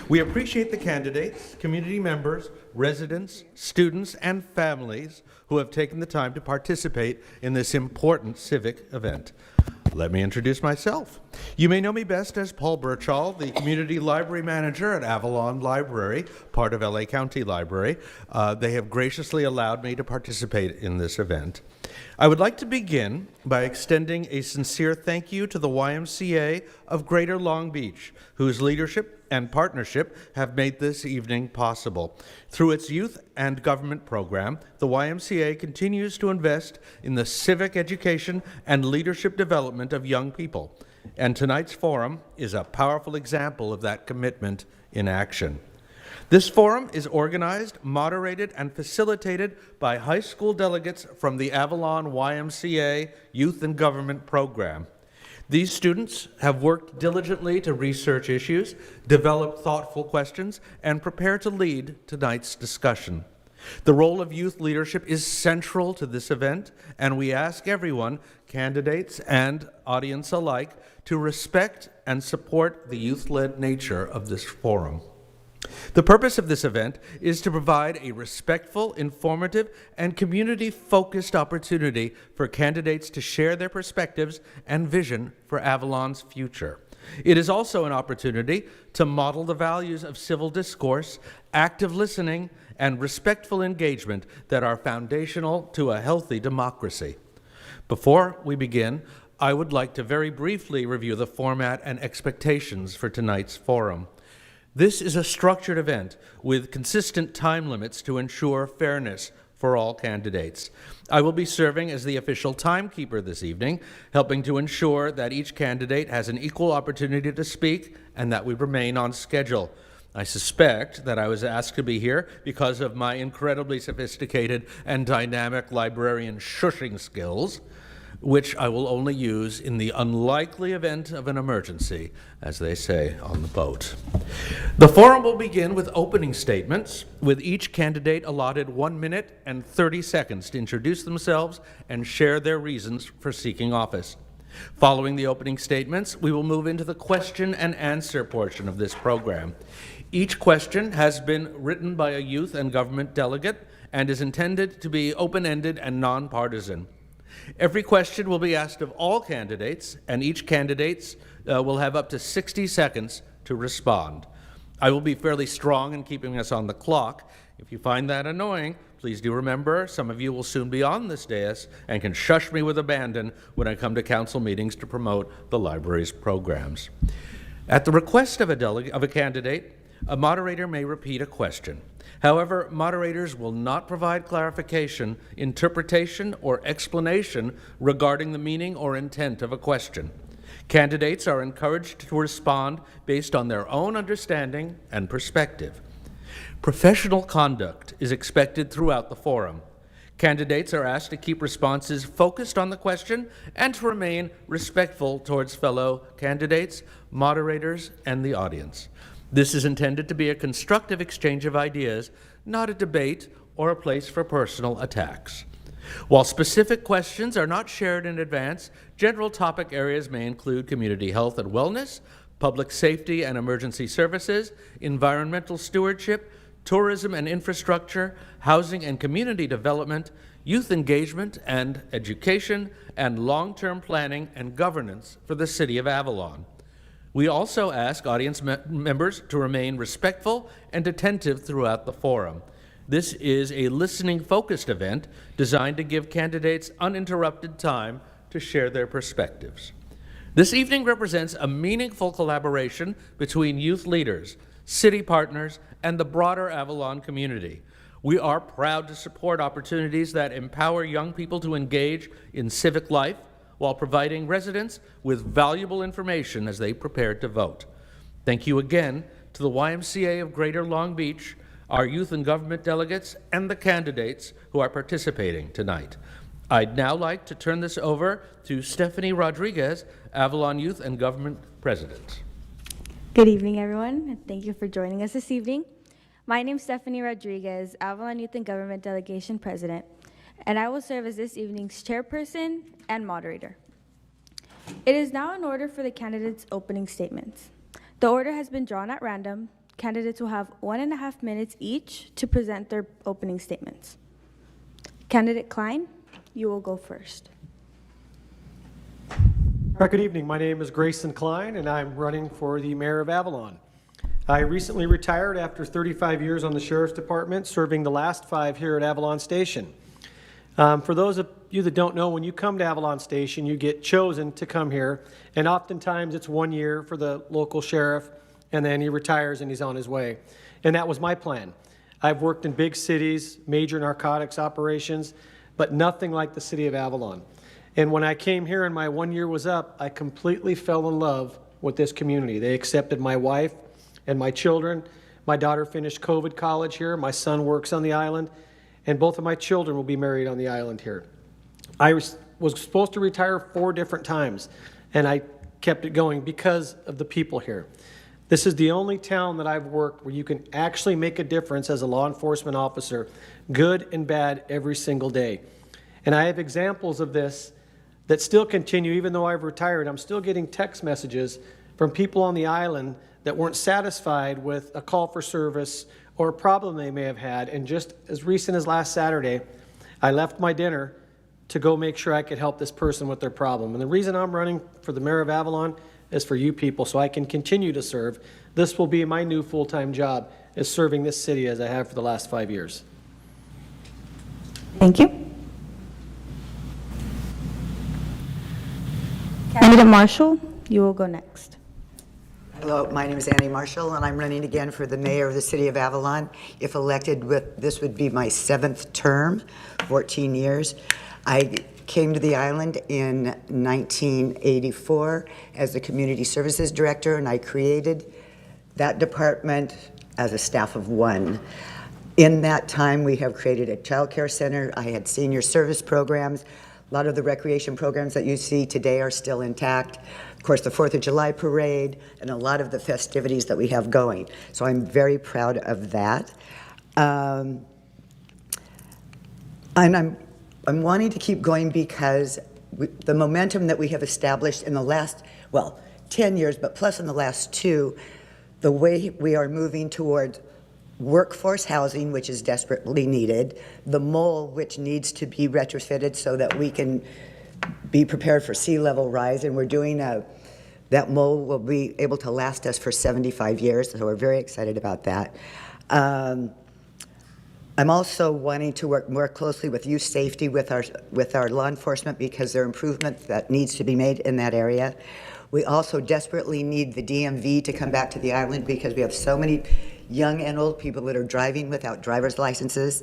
[SPEAKER 1] We appreciate the candidates, community members, residents, students, and families who have taken the time to participate in this important civic event. Let me introduce myself. You may know me best as Paul Birchall, the Community Library Manager at Avalon Library, part of LA County Library. They have graciously allowed me to participate in this event. I would like to begin by extending a sincere thank you to the YMCA of Greater Long Beach, whose leadership and partnership have made this evening possible. Through its youth and government program, the YMCA continues to invest in the civic education and leadership development of young people, and tonight's forum is a powerful example of that commitment in action. This forum is organized, moderated, and facilitated by high school delegates from the Avalon YMCA Youth and Government Program. These students have worked diligently to research issues, develop thoughtful questions, and prepare to lead tonight's discussion. The role of youth leadership is central to this event, and we ask everyone, candidates and audience alike, to respect and support the youth-led nature of this forum. The purpose of this event is to provide a respectful, informative, and community-focused opportunity for candidates to share their perspectives and vision for Avalon's future. It is also an opportunity to model the values of civil discourse, active listening, and respectful engagement that are foundational to a healthy democracy. Before we begin, I would like to very briefly review the format and expectations for tonight's forum. This is a structured event with consistent time limits to ensure fairness for all candidates. I will be serving as the official timekeeper this evening, helping to ensure that each candidate has an equal opportunity to speak and that we remain on schedule. I suspect that I was asked to be here because of my incredibly sophisticated and dynamic librarian shushing skills, which I will only use in the unlikely event of an emergency, as they say on the boat. The forum will begin with opening statements, with each candidate allotted 1 minute and 30 seconds to introduce themselves and share their reasons for seeking office. Following the opening statements, we will move into the question and answer portion of this program. Each question has been written by a youth and government delegate and is intended to be open-ended and nonpartisan. Every question will be asked of all candidates, and each candidate will have up to 60 seconds to respond. I will be fairly strong in keeping us on the clock. If you find that annoying, please do remember some of you will soon be on this dais and can shush me with abandon when I come to council meetings to promote the library's programs. At the request of a candidate, a moderator may repeat a question. However, moderators will not provide clarification, interpretation, or explanation regarding the meaning or intent of a question. Candidates are encouraged to respond based on their own understanding and perspective. Professional conduct is expected throughout the forum. Candidates are asked to keep responses focused on the question and to remain respectful towards fellow candidates, moderators, and the audience. This is intended to be a constructive exchange of ideas, not a debate or a place for personal attacks. While specific questions are not shared in advance, general topic areas may include community health and wellness, public safety and emergency services, environmental stewardship, tourism and infrastructure, housing and community development, youth engagement and education, and long-term planning and governance for the City of Avalon. We also ask audience members to remain respectful and attentive throughout the forum. This is a listening-focused event designed to give candidates uninterrupted time to share their perspectives. This evening represents a meaningful collaboration between youth leaders, city partners, and the broader Avalon community. We are proud to support opportunities that empower young people to engage in civic life while providing residents with valuable information as they prepare to vote. Thank you again to the YMCA of Greater Long Beach, our youth and government delegates, and the candidates who are participating tonight. I'd now like to turn this over to Stephanie Rodriguez, Avalon Youth and Government President.
[SPEAKER 2] Good evening, everyone, and thank you for joining us this evening. My name is Stephanie Rodriguez, Avalon Youth and Government Delegation President, and I will serve as this evening's chairperson and moderator. It is now in order for the candidates' opening statements. The order has been drawn at random. Candidates will have 1.5 minutes each to present their opening statements. Candidate Klein, you will go first.
[SPEAKER 14] Good evening. My name is Grayson Klein, and I'm running for the mayor of Avalon. I recently retired after 35 years on the Sheriff's Department, serving the last 5 here at Avalon Station. For those of you that don't know, when you come to Avalon Station, you get chosen to come here, and oftentimes it's 1 year for the local sheriff, and then he retires and he's on his way. And that was my plan. I've worked in big cities, major narcotics operations, but nothing like the city of Avalon. And when I came here and my 1 year was up, I completely fell in love with this community. They accepted my wife and my children. My daughter finished COVID college here. My son works on the island, and both of my children will be married on the island here. I was supposed to retire 4 different times, and I kept it going because of the people here. This is the only town that I've worked where you can actually make a difference as a law enforcement officer, good and bad, every single day. And I have examples of this that still continue. Even though I've retired, I'm still getting text messages from people on the island that weren't satisfied with a call for service or a problem they may have had. And just as recent as last Saturday, I left my dinner to go make sure I could help this person with their problem. And the reason I'm running for the mayor of Avalon is for you people, so I can continue to serve. This will be my new full-time job, is serving this city as I have for the last 5 years.
[SPEAKER 2] Thank you. Candidate Marshall, you will go next.
[SPEAKER 15] Hello, my name is Annie Marshall, and I'm running again for the mayor of the city of Avalon. If elected, this would be my 7th term, 14 years. I came to the island in 1984 as the community services director, and I created that department as a staff of 1. In that time, we have created a child care center. I had senior service programs. A lot of the recreation programs that you see today are still intact. Of course, the 4th of July parade and a lot of the festivities that we have going. So I'm very proud of that. And I'm wanting to keep going because the momentum that we have established in the last, 10 years, but plus in the last 2, the way we are moving toward workforce housing, which is desperately needed, the mole, which needs to be retrofitted so that we can be prepared for sea level rise, and we're doing that mole will be able to last us for 75 years, so we're very excited about that. I'm also wanting to work more closely with youth safety with our law enforcement because there are improvements that needs to be made in that area. We also desperately need the DMV to come back to the island because we have so many young and old people that are driving without driver's licenses.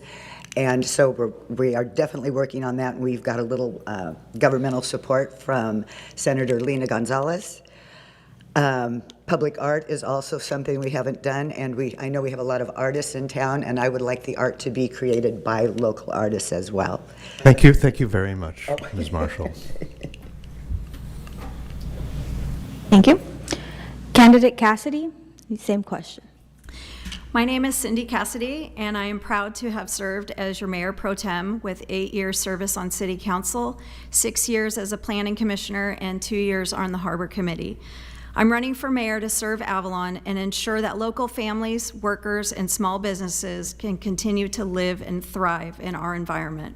[SPEAKER 15] And so we are definitely working on that, and we've got a little governmental support from Senator Lena Gonzalez. Public art is also something we haven't done, and I know we have a lot of artists in town, and I would like the art to be created by local artists as well.
[SPEAKER 1] Thank you very much, Ms. Marshall.
[SPEAKER 2] Thank you. Candidate Cassidy, same question.
[SPEAKER 16] My name is Cindy Cassidy, and I am proud to have served as your mayor pro tem with 8 years service on city council, 6 years as a planning commissioner, and 2 years on the harbor committee. I'm running for mayor to serve Avalon and ensure that local families, workers, and small businesses can continue to live and thrive in our environment.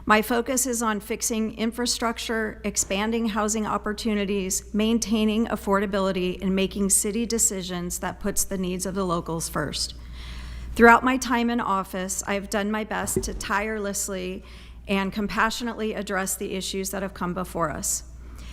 [SPEAKER 16] My focus is on fixing infrastructure, expanding housing opportunities, maintaining affordability, and making city decisions that puts the needs of the locals first. Throughout my time in office, I have done my best to tirelessly and compassionately address the issues that have come before us.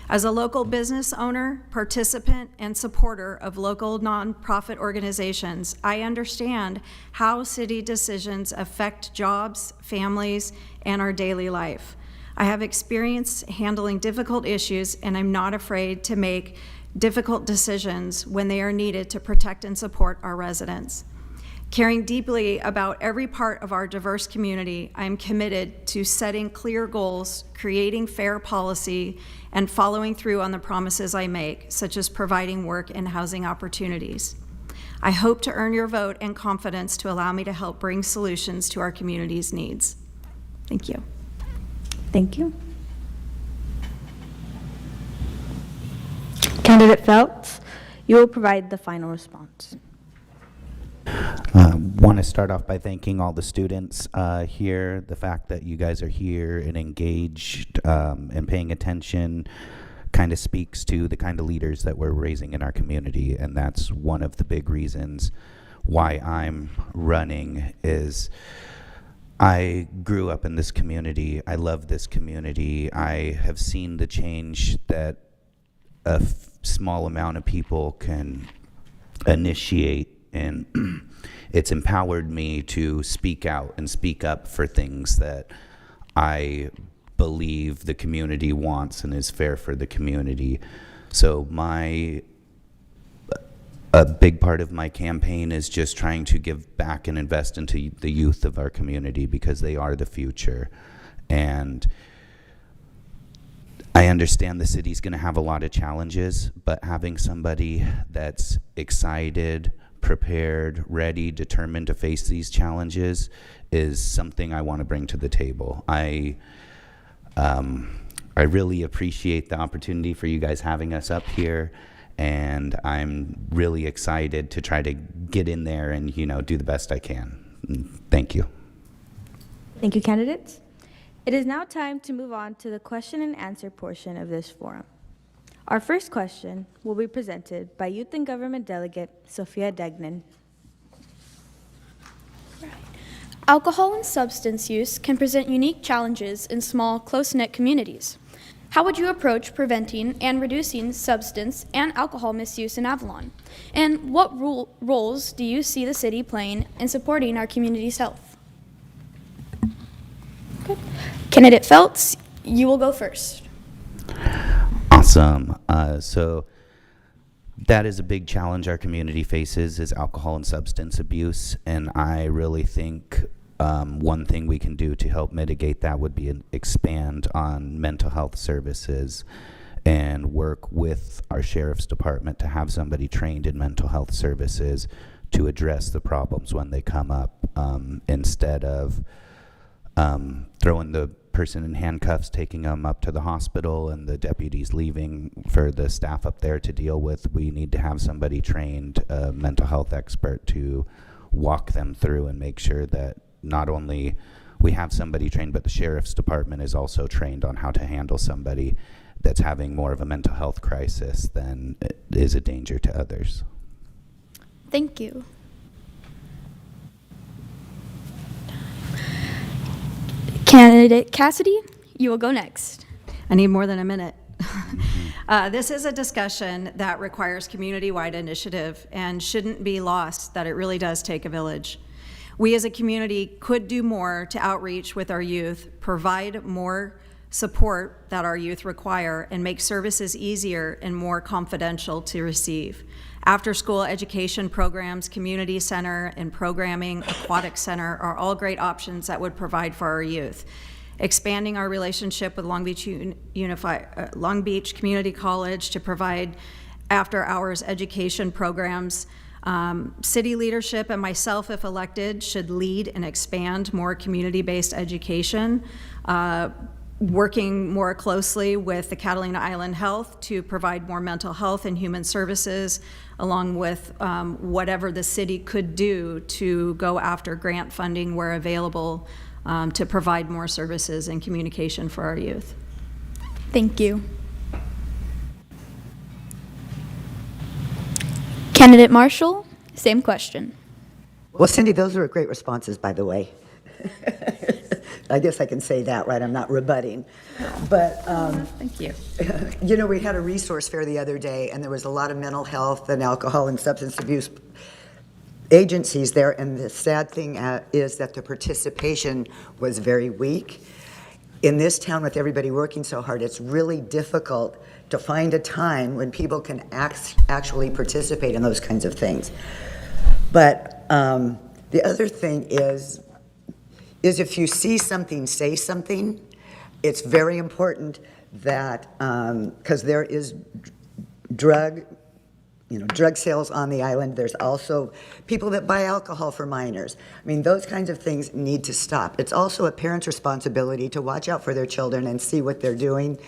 [SPEAKER 16] As a local business owner, participant, and supporter of local nonprofit organizations, I understand how city decisions affect jobs, families, and our daily life. I have experience handling difficult issues, and I'm not afraid to make difficult decisions when they are needed to protect and support our residents. Caring deeply about every part of our diverse community, I am committed to setting clear goals, creating fair policy, and following through on the promises I make, such as providing work and housing opportunities. I hope to earn your vote and confidence to allow me to help bring solutions to our community's needs. Thank you.
[SPEAKER 2] Thank you. Candidate Phelps, you will provide the final response.
[SPEAKER 17] Want to start off by thanking all the students here. The fact that you guys are here and engaged and paying attention kind of speaks to the kind of leaders that we're raising in our community, and that's one of the big reasons why I'm running. Is I grew up in this community. I love this community. I have seen the change that a small amount of people can initiate, and it's empowered me to speak out and speak up for things that I believe the community wants and is fair for the community. So a big part of my campaign is just trying to give back and invest into the youth of our community, because they are the future. And I understand the city's going to have a lot of challenges, but having somebody that's excited, prepared, ready, determined to face these challenges is something I want to bring to the table. I really appreciate the opportunity for you guys having us up here, and I'm really excited to try to get in there and, do the best I can. Thank you.
[SPEAKER 2] Thank you, candidates. It is now time to move on to the question and answer portion of this forum. Our first question will be presented by Youth and Government Delegate Sophia Degnan.
[SPEAKER 11] Alcohol and substance use can present unique challenges in small, close-knit communities. How would you approach preventing and reducing substance and alcohol misuse in Avalon? And what roles do you see the city playing in supporting our community's health? Good. Candidate Phelps, you will go first.
[SPEAKER 17] Awesome. So that is a big challenge our community faces, is alcohol and substance abuse. And I really think one thing we can do to help mitigate that would be expand on mental health services and work with our sheriff's department to have somebody trained in mental health services to address the problems when they come up, instead of throwing the person in handcuffs, taking them up to the hospital, and the deputies leaving for the staff up there to deal with. We need to have somebody trained, a mental health expert, to walk them through and make sure that not only we have somebody trained, but the sheriff's department is also trained on how to handle somebody that's having more of a mental health crisis than is a danger to others.
[SPEAKER 11] Thank you. Candidate Cassidy, you will go next.
[SPEAKER 16] I need more than a minute. This is a discussion that requires community-wide initiative and shouldn't be lost that it really does take a village. We as a community could do more to outreach with our youth, provide more support that our youth require, and make services easier and more confidential to receive. After-school education programs, community center, and programming, aquatic center are all great options that would provide for our youth. Expanding our relationship with Long Beach Community College to provide after-hours education programs. City leadership and myself, if elected, should lead and expand more community-based education, working more closely with the Catalina Island Health to provide more mental health and human services, along with whatever the city could do to go after grant funding where available to provide more services and communication for our youth.
[SPEAKER 11] Thank you. Candidate Marshall, same question.
[SPEAKER 15] Well, Cindy, those were great responses, by the way. I guess I can say that, right? I'm not rebutting. But
[SPEAKER 16] thank you.
[SPEAKER 15] You know, we had a resource fair the other day, and there was a lot of mental health and alcohol and substance abuse agencies there, and the sad thing is that the participation was very weak. In this town, with everybody working so hard, it's really difficult to find a time when people can actually participate in those kinds of things. But The other thing is if you see something, say something. It's very important that, because there is drug sales on the island. There's also people that buy alcohol for minors. I mean, those kinds of things need to stop. It's also a parent's responsibility to watch out for their children and see what they're doing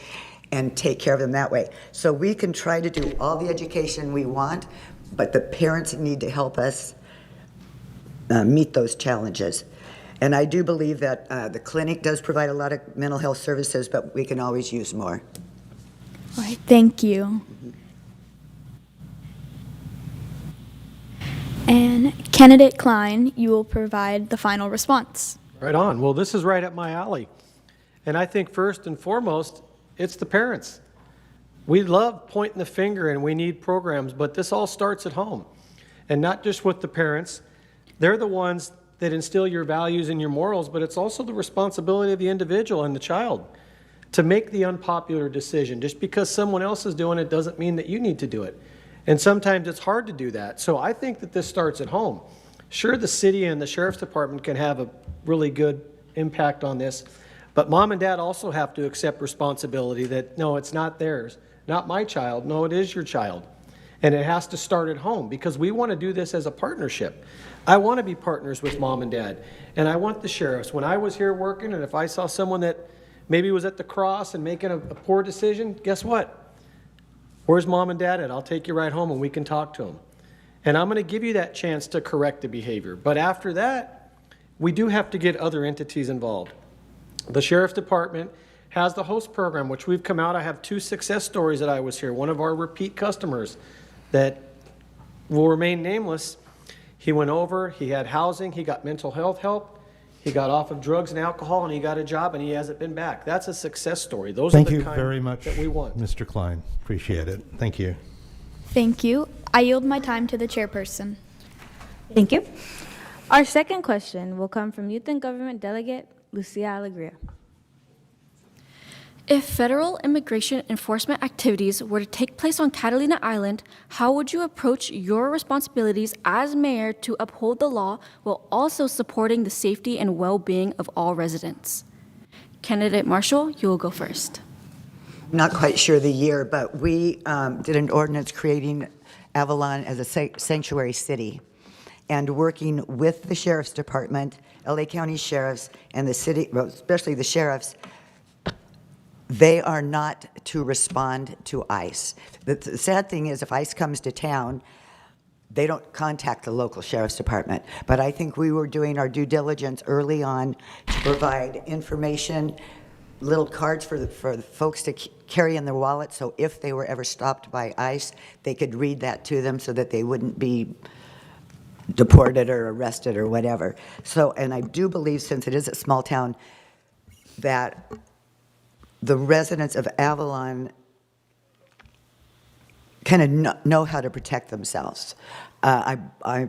[SPEAKER 15] and take care of them that way. So we can try to do all the education we want, but the parents need to help us meet those challenges. And I do believe that the clinic does provide a lot of mental health services, but we can always use more.
[SPEAKER 11] All right, thank you. And candidate Klein, you will provide the final response.
[SPEAKER 14] Right on. Well, this is right up my alley. And I think first and foremost, it's the parents. We love pointing the finger and we need programs, but this all starts at home. And not just with the parents. They're the ones that instill your values and your morals, but it's also the responsibility of the individual and the child to make the unpopular decision. Just because someone else is doing it doesn't mean that you need to do it. And sometimes it's hard to do that. So I think that this starts at home. Sure, the city and the sheriff's department can have a really good impact on this, but mom and dad also have to accept responsibility that, no, it's not theirs, not my child, no, it is your child. And it has to start at home because we want to do this as a partnership. I want to be partners with mom and dad, and I want the sheriffs. When I was here working, and if I saw someone that maybe was at the cross and making a poor decision, guess what? Where's mom and dad at? I'll take you right home and we can talk to them. And I'm going to give you that chance to correct the behavior. But after that, we do have to get other entities involved. The sheriff's department has the host program, which we've come out. I have 2 success stories that I was here. One of our repeat customers that will remain nameless. He went over, he had housing, he got mental health help, he got off of drugs and alcohol, and he got a job, and he hasn't been back. That's a success story. Those are the kind that we want.
[SPEAKER 1] Mr. Klein. Appreciate it. Thank you.
[SPEAKER 11] Thank you. I yield my time to the chairperson.
[SPEAKER 2] Thank you. Our second question will come from Youth and Government Delegate Lucia Alegria.
[SPEAKER 12] If federal immigration enforcement activities were to take place on Catalina Island, how would you approach your responsibilities as mayor to uphold the law while also supporting the safety and well-being of all residents? Candidate Marshall, you will go first.
[SPEAKER 15] I'm not quite sure the year, but we did an ordinance creating Avalon as a sanctuary city and working with the sheriff's department, LA County sheriffs, and the city, well, especially the sheriffs. They are not to respond to ICE. The sad thing is if ICE comes to town, they don't contact the local sheriff's department. But I think we were doing our due diligence early on to provide information, little cards for the folks to carry in their wallet, so if they were ever stopped by ICE, they could read that to them so that they wouldn't be deported or arrested or whatever. So, and I do believe, since it is a small town, that the residents of Avalon kind of know how to protect themselves. I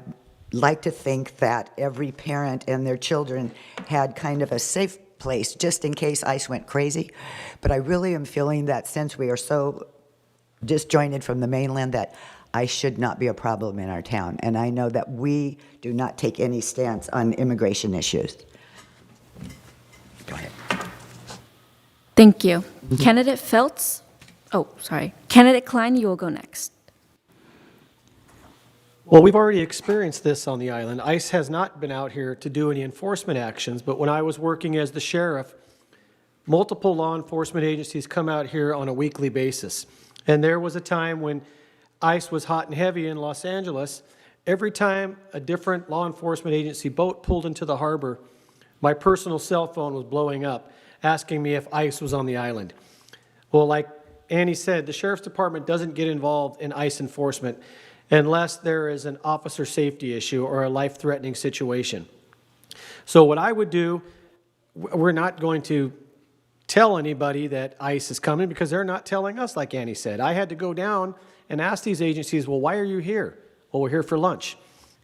[SPEAKER 15] like to think that every parent and their children had kind of a safe place just in case ICE went crazy. But I really am feeling that since we are so disjointed from the mainland, that ICE should not be a problem in our town. And I know that we do not take any stance on immigration issues. Go ahead.
[SPEAKER 12] Thank you. Candidate Feltz, Candidate Klein, you will go next.
[SPEAKER 14] Well, we've already experienced this on the island. ICE has not been out here to do any enforcement actions, but when I was working as the sheriff, multiple law enforcement agencies come out here on a weekly basis. And there was a time when ICE was hot and heavy in Los Angeles. Every time a different law enforcement agency boat pulled into the harbor, my personal cell phone was blowing up, asking me if ICE was on the island. Well, like Annie said, the Sheriff's Department doesn't get involved in ICE enforcement unless there is an officer safety issue or a life-threatening situation. So what I would do, we're not going to tell anybody that ICE is coming because they're not telling us, like Annie said. I had to go down and ask these agencies, well, why are you here? Well, we're here for lunch.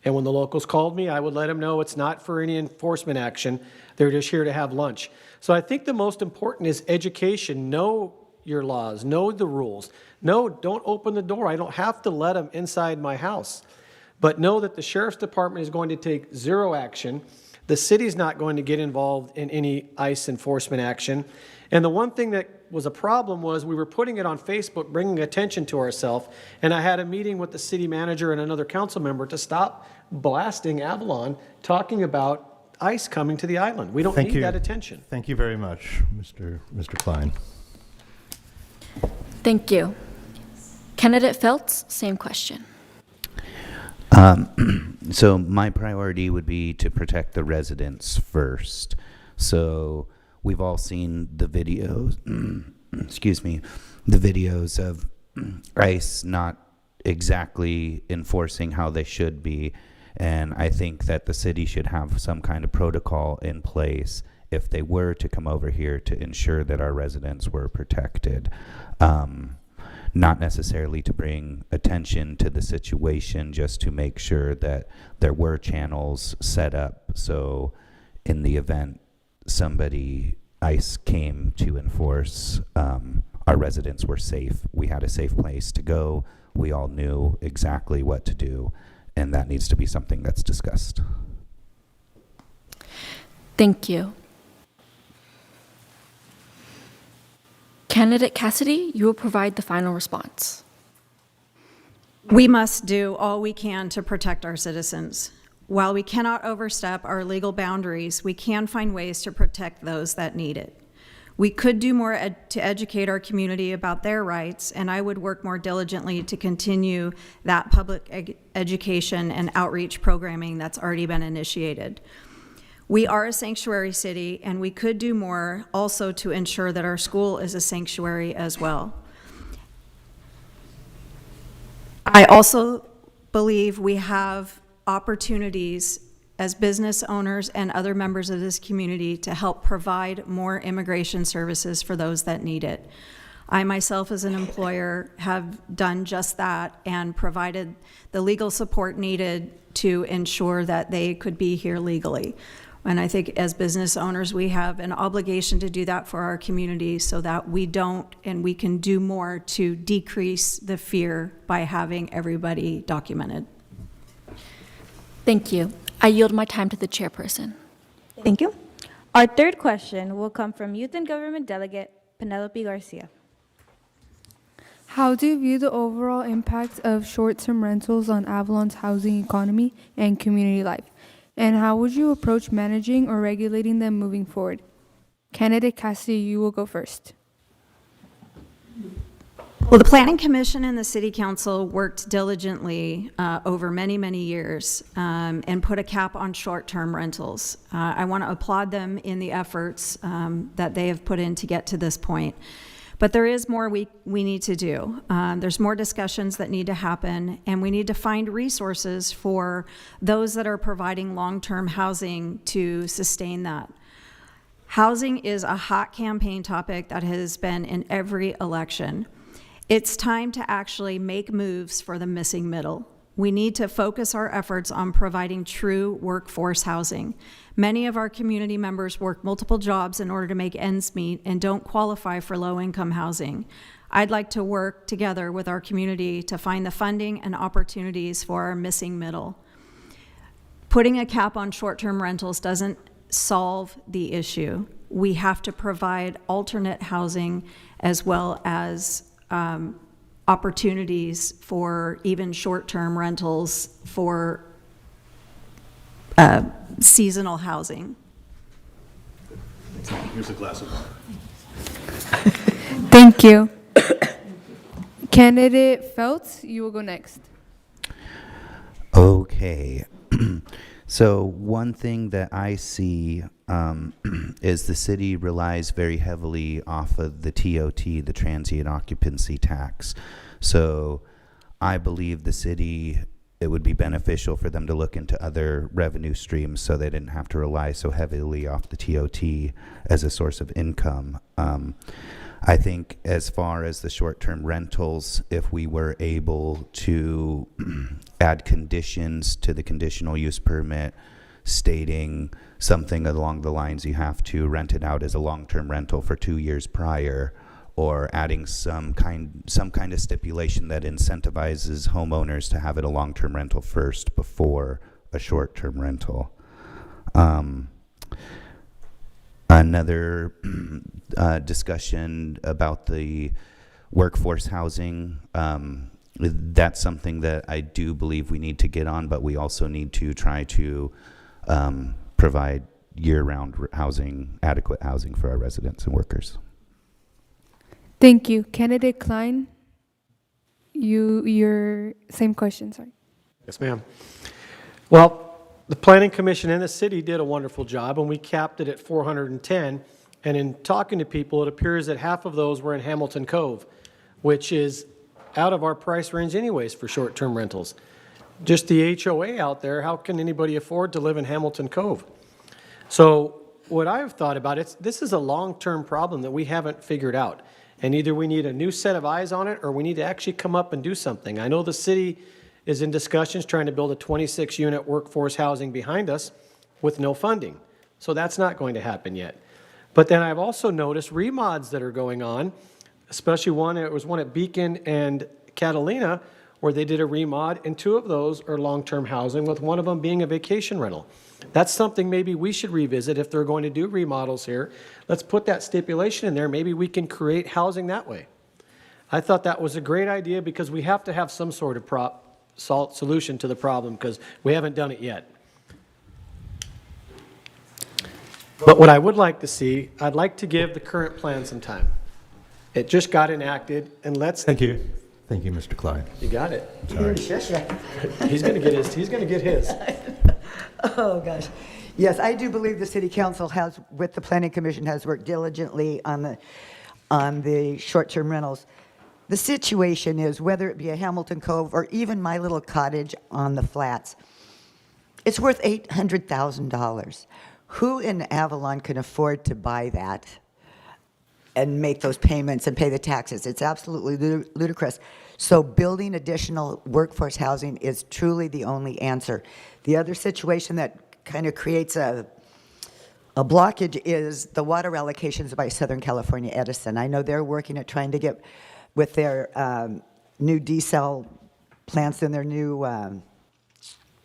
[SPEAKER 14] And when the locals called me, I would let them know it's not for any enforcement action. They're just here to have lunch. So I think the most important is education. Know your laws, know the rules. No, don't open the door. I don't have to let them inside my house. But know that the Sheriff's Department is going to take zero action. The city's not going to get involved in any ICE enforcement action. And the one thing that was a problem was we were putting it on Facebook, bringing attention to ourselves, and I had a meeting with the city manager and another council member to stop blasting Avalon, talking about ICE coming to the island. We don't need that attention.
[SPEAKER 18] Thank you very much, Mr. Klein.
[SPEAKER 12] Thank you. Candidate Feltz, same question.
[SPEAKER 17] So my priority would be to protect the residents first. So we've all seen the videos, excuse me, the videos of ICE not exactly enforcing how they should be. And I think that the city should have some kind of protocol in place if they were to come over here to ensure that our residents were protected. Not necessarily to bring attention to the situation, just to make sure that there were channels set up so in the event ICE came to enforce, our residents were safe. We had a safe place to go. We all knew exactly what to do, and that needs to be something that's discussed.
[SPEAKER 12] Thank you. Candidate Cassidy, you will provide the final response.
[SPEAKER 16] We must do all we can to protect our citizens. While we cannot overstep our legal boundaries, we can find ways to protect those that need it. We could do more to educate our community about their rights, and I would work more diligently to continue that public education and outreach programming that's already been initiated. We are a sanctuary city, and we could do more also to ensure that our school is a sanctuary as well. I also believe we have opportunities as business owners and other members of this community to help provide more immigration services for those that need it. I myself as an employer have done just that and provided the legal support needed to ensure that they could be here legally. And I think as business owners, we have an obligation to do that for our community so that we don't, and we can do more to decrease the fear by having everybody documented.
[SPEAKER 12] Thank you. I yield my time to the chairperson.
[SPEAKER 2] Thank you. Our third question will come from Youth and Government Delegate Penelope Garcia.
[SPEAKER 9] How do you view the overall impact of short-term rentals on Avalon's housing economy and community life? And how would you approach managing or regulating them moving forward? Candidate Cassidy, you will go first.
[SPEAKER 16] Well, the Planning Commission and the City Council worked diligently over many, many years and put a cap on short-term rentals. I want to applaud them in the efforts that they have put in to get to this point. But there is more we need to do. There's more discussions that need to happen, and we need to find resources for those that are providing long-term housing to sustain that. Housing is a hot campaign topic that has been in every election. It's time to actually make moves for the missing middle. We need to focus our efforts on providing true workforce housing. Many of our community members work multiple jobs in order to make ends meet and don't qualify for low-income housing. I'd like to work together with our community to find the funding and opportunities for our missing middle. Putting a cap on short-term rentals doesn't solve the issue. We have to provide alternate housing as well as opportunities for even short-term rentals for seasonal housing.
[SPEAKER 18] Here's a glass of water.
[SPEAKER 9] Thank you. Candidate Feltz, you will go next.
[SPEAKER 17] Okay. So one thing that I see is the city relies very heavily off of the TOT, the transient occupancy tax. So I believe the city, it would be beneficial for them to look into other revenue streams so they didn't have to rely so heavily off the TOT as a source of income. I think as far as the short-term rentals, if we were able to add conditions to the conditional use permit stating something along the lines you have to rent it out as a long-term rental for 2 years prior, or adding some kind of stipulation that incentivizes homeowners to have it a long-term rental first before a short-term rental. Another discussion about the workforce housing. That's something that I do believe we need to get on, but we also need to try to provide year-round housing, adequate housing for our residents and workers.
[SPEAKER 9] Thank you. Candidate Klein, your same question, sorry.
[SPEAKER 14] Yes, ma'am. Well, the Planning Commission and the city did a wonderful job, and we capped it at 410. And in talking to people, it appears that half of those were in Hamilton Cove, which is out of our price range anyways for short-term rentals. Just the HOA out there, how can anybody afford to live in Hamilton Cove? So what I've thought about, this is a long-term problem that we haven't figured out. And either we need a new set of eyes on it, or we need to actually come up and do something. I know the city is in discussions trying to build a 26-unit workforce housing behind us with no funding. So that's not going to happen yet. But then I've also noticed remods that are going on, especially one at Beacon and Catalina, where they did a remod, and 2 of those are long-term housing, with one of them being a vacation rental. That's something maybe we should revisit if they're going to do remodels here. Let's put that stipulation in there. Maybe we can create housing that way. I thought that was a great idea because we have to have some sort of solution to the problem because we haven't done it yet. But what I would like to see, I'd like to give the current plan some time. It just got enacted, and let's...
[SPEAKER 18] Thank you. Thank you, Mr. Klein.
[SPEAKER 14] You got it.
[SPEAKER 18] Sorry.
[SPEAKER 14] He's going to get his. He's going to get his.
[SPEAKER 15] Oh, gosh. Yes, I do believe the city council has, with the planning commission, has worked diligently on the short-term rentals. The situation is, whether it be a Hamilton Cove or even my little cottage on the flats, it's worth $800,000. Who in Avalon can afford to buy that and make those payments and pay the taxes? It's absolutely ludicrous. So building additional workforce housing is truly the only answer. The other situation that kind of creates a blockage is the water allocations by Southern California Edison. I know they're working at trying to get with their new desal plants and their new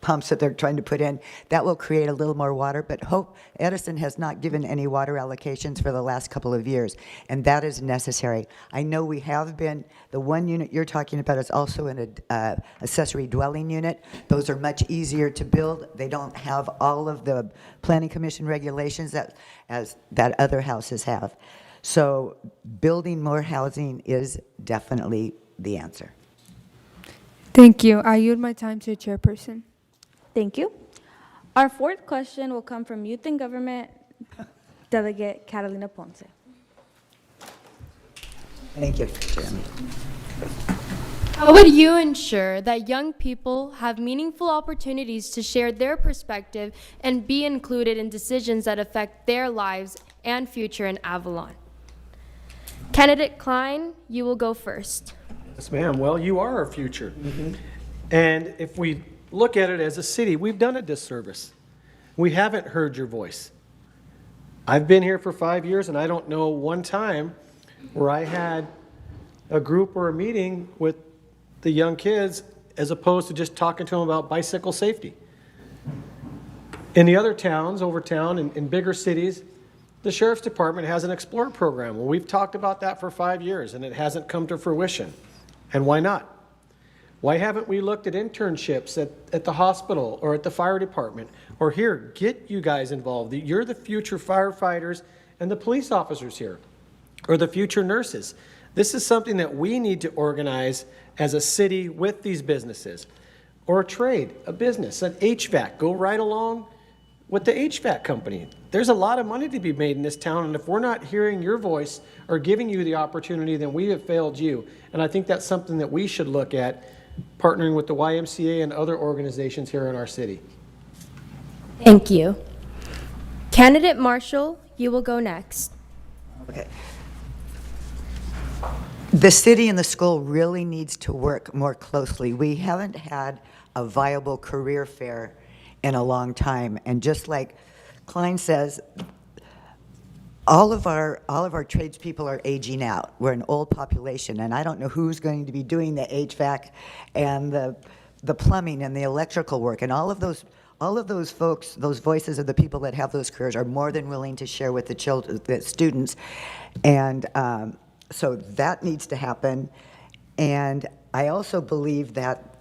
[SPEAKER 15] pumps that they're trying to put in. That will create a little more water, but Edison has not given any water allocations for the last couple of years, and that is necessary. I know we have been, the one unit you're talking about is also an accessory dwelling unit. Those are much easier to build. They don't have all of the planning commission regulations that other houses have. So building more housing is definitely the answer.
[SPEAKER 9] Thank you. I yield my time to the chairperson.
[SPEAKER 2] Thank you. Our 4th question will come from Youth and Government Delegate Catalina Ponce.
[SPEAKER 15] Thank you, Chairman.
[SPEAKER 10] How would you ensure that young people have meaningful opportunities to share their perspective and be included in decisions that affect their lives and future in Avalon? Candidate Klein, you will go first.
[SPEAKER 14] Yes, ma'am. Well, you are our future. And if we look at it as a city, we've done a disservice. We haven't heard your voice. I've been here for 5 years, and I don't know one time where I had a group or a meeting with the young kids as opposed to just talking to them about bicycle safety. In the other towns, over town, in bigger cities, the Sheriff's Department has an Explorer program. Well, we've talked about that for 5 years, and it hasn't come to fruition. And why not? Why haven't we looked at internships at the hospital or at the fire department? Or here, get you guys involved. You're the future firefighters and the police officers here, or the future nurses. This is something that we need to organize as a city with these businesses. Or a trade, a business, an HVAC. Go right along with the HVAC company. There's a lot of money to be made in this town, and if we're not hearing your voice or giving you the opportunity, then we have failed you. And I think that's something that we should look at, partnering with the YMCA and other organizations here in our city.
[SPEAKER 10] Thank you. Candidate Marshall, you will go next.
[SPEAKER 15] Okay. The city and the school really needs to work more closely. We haven't had a viable career fair in a long time. And just like Klein says, all of our tradespeople are aging out. We're an old population, and I don't know who's going to be doing the HVAC and the plumbing and the electrical work, and all of those folks, those voices of the people that have those careers are more than willing to share with the students, and so that needs to happen. And I also believe that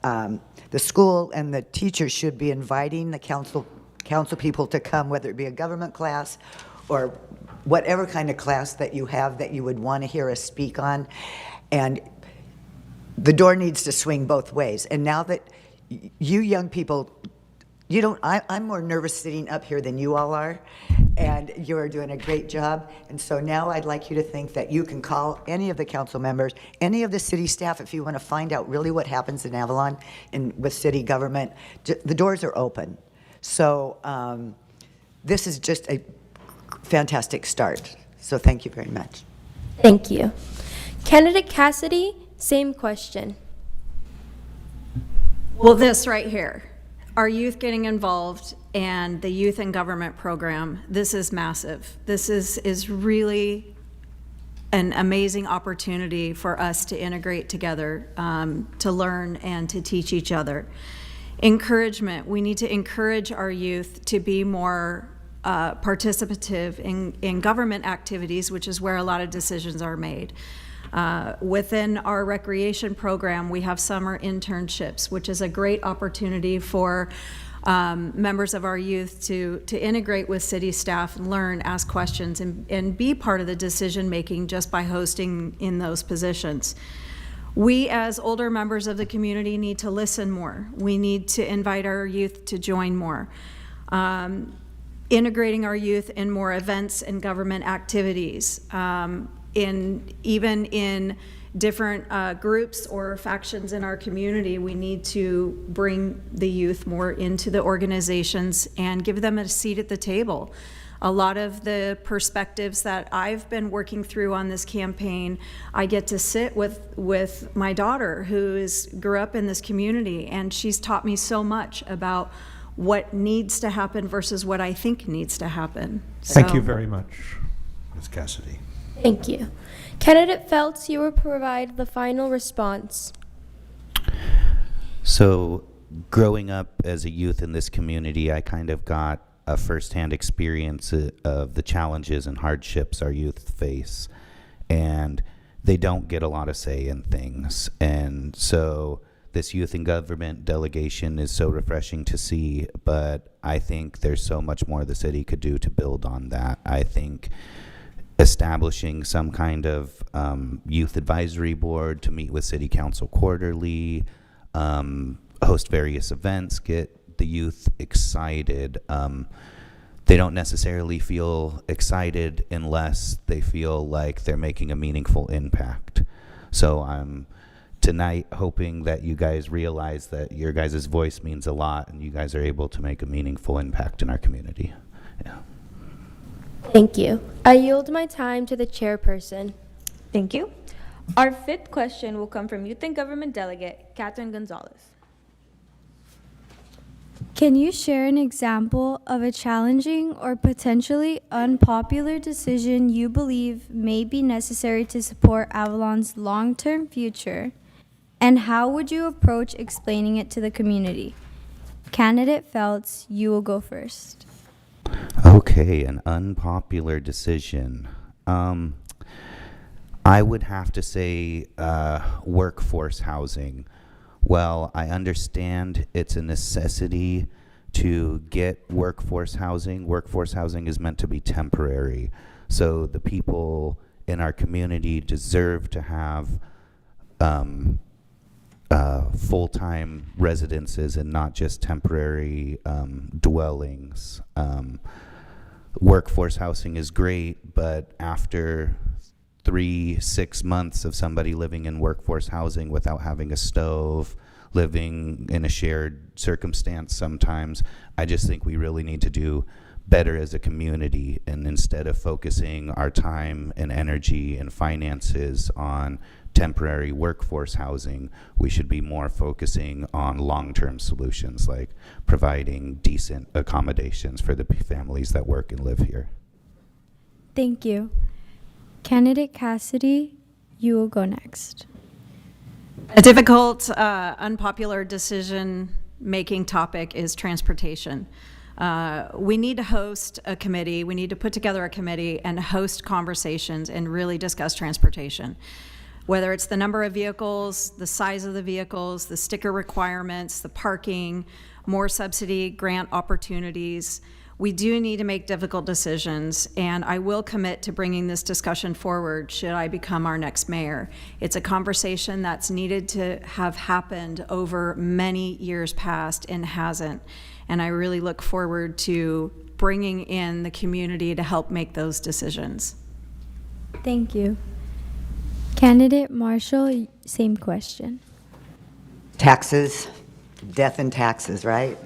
[SPEAKER 15] the school and the teachers should be inviting the council people to come, whether it be a government class or whatever kind of class that you have that you would want to hear us speak on. And the door needs to swing both ways. And now that you young people, I'm more nervous sitting up here than you all are, and you are doing a great job. And so now I'd like you to think that you can call any of the council members, any of the city staff, if you want to find out really what happens in Avalon and with city government. The doors are open. So this is just a fantastic start. So thank you very much.
[SPEAKER 10] Thank you. Candidate Cassidy, same question.
[SPEAKER 16] Well, this right here, our youth getting involved and the youth in government program, this is massive. This is really an amazing opportunity for us to integrate together, to learn and to teach each other. Encouragement, we need to encourage our youth to be more participative in government activities, which is where a lot of decisions are made. Within our recreation program, we have summer internships, which is a great opportunity for members of our youth to integrate with city staff and learn, ask questions, and be part of the decision making just by hosting in those positions. We, as older members of the community, need to listen more. We need to invite our youth to join more. Integrating our youth in more events and government activities, even in different groups or factions in our community, we need to bring the youth more into the organizations and give them a seat at the table. A lot of the perspectives that I've been working through on this campaign, I get to sit with my daughter who grew up in this community, and she's taught me so much about what needs to happen versus what I think needs to happen.
[SPEAKER 1] Thank you very much, Ms. Cassidy.
[SPEAKER 10] Thank you. Candidate Feltz, you will provide the final response.
[SPEAKER 17] So, growing up as a youth in this community, I kind of got a firsthand experience of the challenges and hardships our youth face, and they don't get a lot of say in things. And so this youth in government delegation is so refreshing to see, but I think there's so much more the city could do to build on that. I think establishing some kind of youth advisory board to meet with city council quarterly, host various events, get the youth excited. They don't necessarily feel excited unless they feel like they're making a meaningful impact. So I'm tonight hoping that you guys realize that your guys' voice means a lot and you guys are able to make a meaningful impact in our community. Yeah.
[SPEAKER 10] Thank you. I yield my time to the chairperson.
[SPEAKER 2] Thank you. Our fifth question will come from Youth and Government Delegate Catherine Gonzalez.
[SPEAKER 8] Can you share an example of a challenging or potentially unpopular decision you believe may be necessary to support Avalon's long-term future, and how would you approach explaining it to the community? Candidate Feltz, you will go first.
[SPEAKER 17] Okay, an unpopular decision. I would have to say workforce housing. Well, I understand it's a necessity to get workforce housing. Workforce housing is meant to be temporary. So the people in our community deserve to have full-time residences and not just temporary dwellings. Workforce housing is great, but after 3-6 months of somebody living in workforce housing without having a stove, living in a shared circumstance sometimes, I just think we really need to do better as a community. And instead of focusing our time and energy and finances on temporary workforce housing, we should be more focusing on long-term solutions like providing decent accommodations for the families that work and live here.
[SPEAKER 8] Thank you. Candidate Cassidy, you will go next.
[SPEAKER 16] A difficult, unpopular decision-making topic is transportation. We need to host a committee. We need to put together a committee and host conversations and really discuss transportation. Whether it's the number of vehicles, the size of the vehicles, the sticker requirements, the parking, more subsidy grant opportunities. We do need to make difficult decisions, and I will commit to bringing this discussion forward should I become our next mayor. It's a conversation that's needed to have happened over many years past and hasn't, and I really look forward to bringing in the community to help make those decisions.
[SPEAKER 8] Thank you. Candidate Marshall, same question.
[SPEAKER 15] Taxes, death and taxes, right?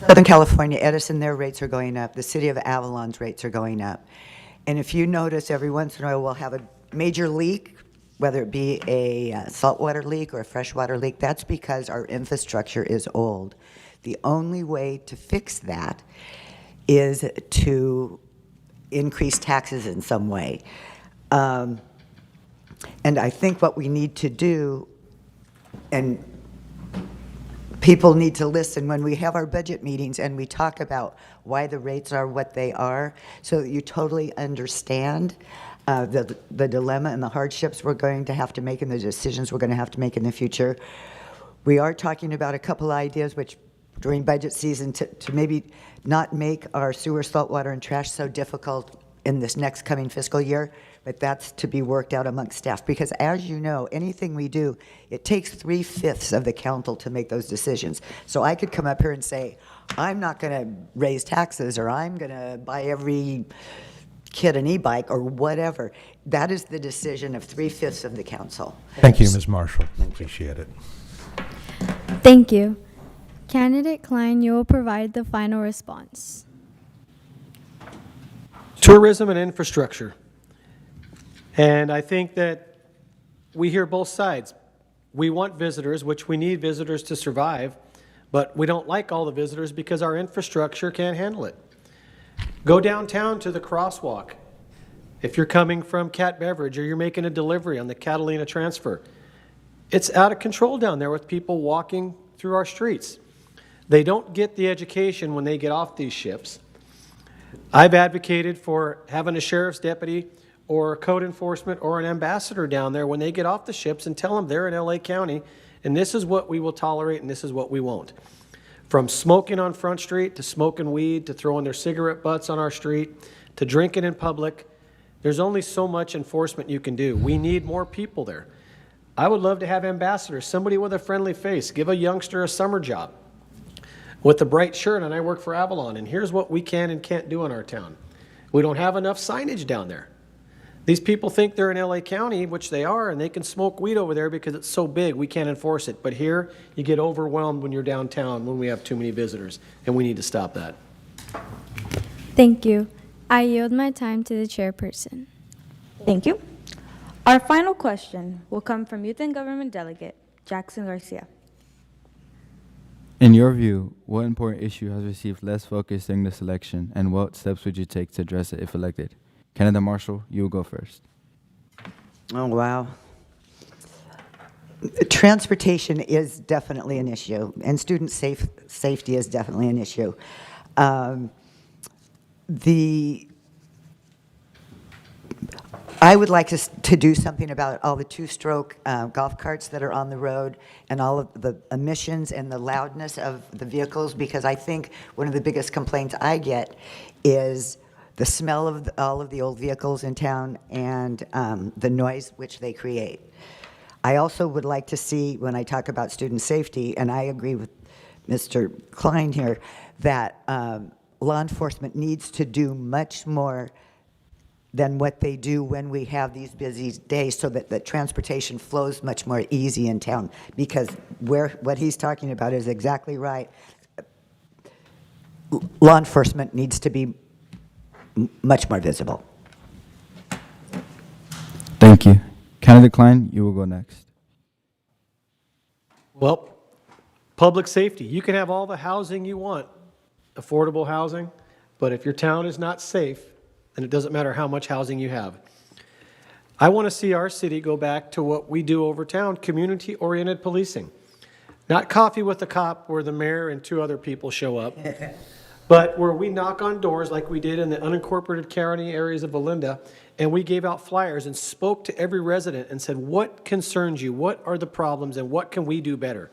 [SPEAKER 15] Southern California, Edison, their rates are going up. The city of Avalon's rates are going up. And if you notice, every once in a while we'll have a major leak, whether it be a saltwater leak or a freshwater leak. That's because our infrastructure is old. The only way to fix that is to increase taxes in some way. And I think what we need to do, and people need to listen when we have our budget meetings and we talk about why the rates are what they are, so that you totally understand the dilemma and the hardships we're going to have to make and the decisions we're going to have to make in the future. We are talking about a couple ideas which during budget season to maybe not make our sewer, saltwater, and trash so difficult in this next coming fiscal year, but that's to be worked out amongst staff. Because as you know, anything we do, it takes 3/5 of the council to make those decisions. So I could come up here and say, I'm not going to raise taxes, or I'm going to buy every kid an e-bike, or whatever. That is the decision of 3/5 of the council.
[SPEAKER 18] Thank you, Ms. Marshall. Appreciate it.
[SPEAKER 8] Thank you. Candidate Klein, you will provide the final response.
[SPEAKER 14] Tourism and infrastructure. And I think that we hear both sides. We want visitors, which we need visitors to survive, but we don't like all the visitors because our infrastructure can't handle it. Go downtown to the crosswalk. If you're coming from Cat Beverage or you're making a delivery on the Catalina Transfer, it's out of control down there with people walking through our streets. They don't get the education when they get off these ships. I've advocated for having a sheriff's deputy or code enforcement or an ambassador down there when they get off the ships and tell them they're in LA County and this is what we will tolerate and this is what we won't. From smoking on Front Street to smoking weed to throwing their cigarette butts on our street to drinking in public, there's only so much enforcement you can do. We need more people there. I would love to have ambassadors, somebody with a friendly face, give a youngster a summer job with a bright shirt, and I work for Avalon, and here's what we can and can't do in our town. We don't have enough signage down there. These people think they're in LA County, which they are, and they can smoke weed over there because it's so big, we can't enforce it. But here, you get overwhelmed when you're downtown when we have too many visitors, and we need to stop that.
[SPEAKER 8] Thank you. I yield my time to the chairperson.
[SPEAKER 2] Thank you. Our final question will come from Youth and Government Delegate Jackson Garcia.
[SPEAKER 7] In your view, what important issue has received less focus during this election, and what steps would you take to address it if elected? Candidate Marshall, you will go first.
[SPEAKER 15] Oh, wow. Transportation is definitely an issue, and student safety is definitely an issue. I would like to do something about all the two-stroke golf carts that are on the road and all of the emissions and the loudness of the vehicles, because I think one of the biggest complaints I get is the smell of all of the old vehicles in town and the noise which they create. I also would like to see, when I talk about student safety, and I agree with Mr. Klein here, that law enforcement needs to do much more than what they do when we have these busy days, so that the transportation flows much more easy in town, because what he's talking about is exactly right. Law enforcement needs to be much more visible.
[SPEAKER 7] Thank you. Candidate Klein, you will go next.
[SPEAKER 14] Well, public safety. You can have all the housing you want, affordable housing, but if your town is not safe, then it doesn't matter how much housing you have. I want to see our city go back to what we do over town, community-oriented policing. Not coffee with a cop where the mayor and 2 other people show up, but where we knock on doors like we did in the unincorporated county areas of Olinda, and we gave out flyers and spoke to every resident and said, what concerns you? What are the problems and what can we do better?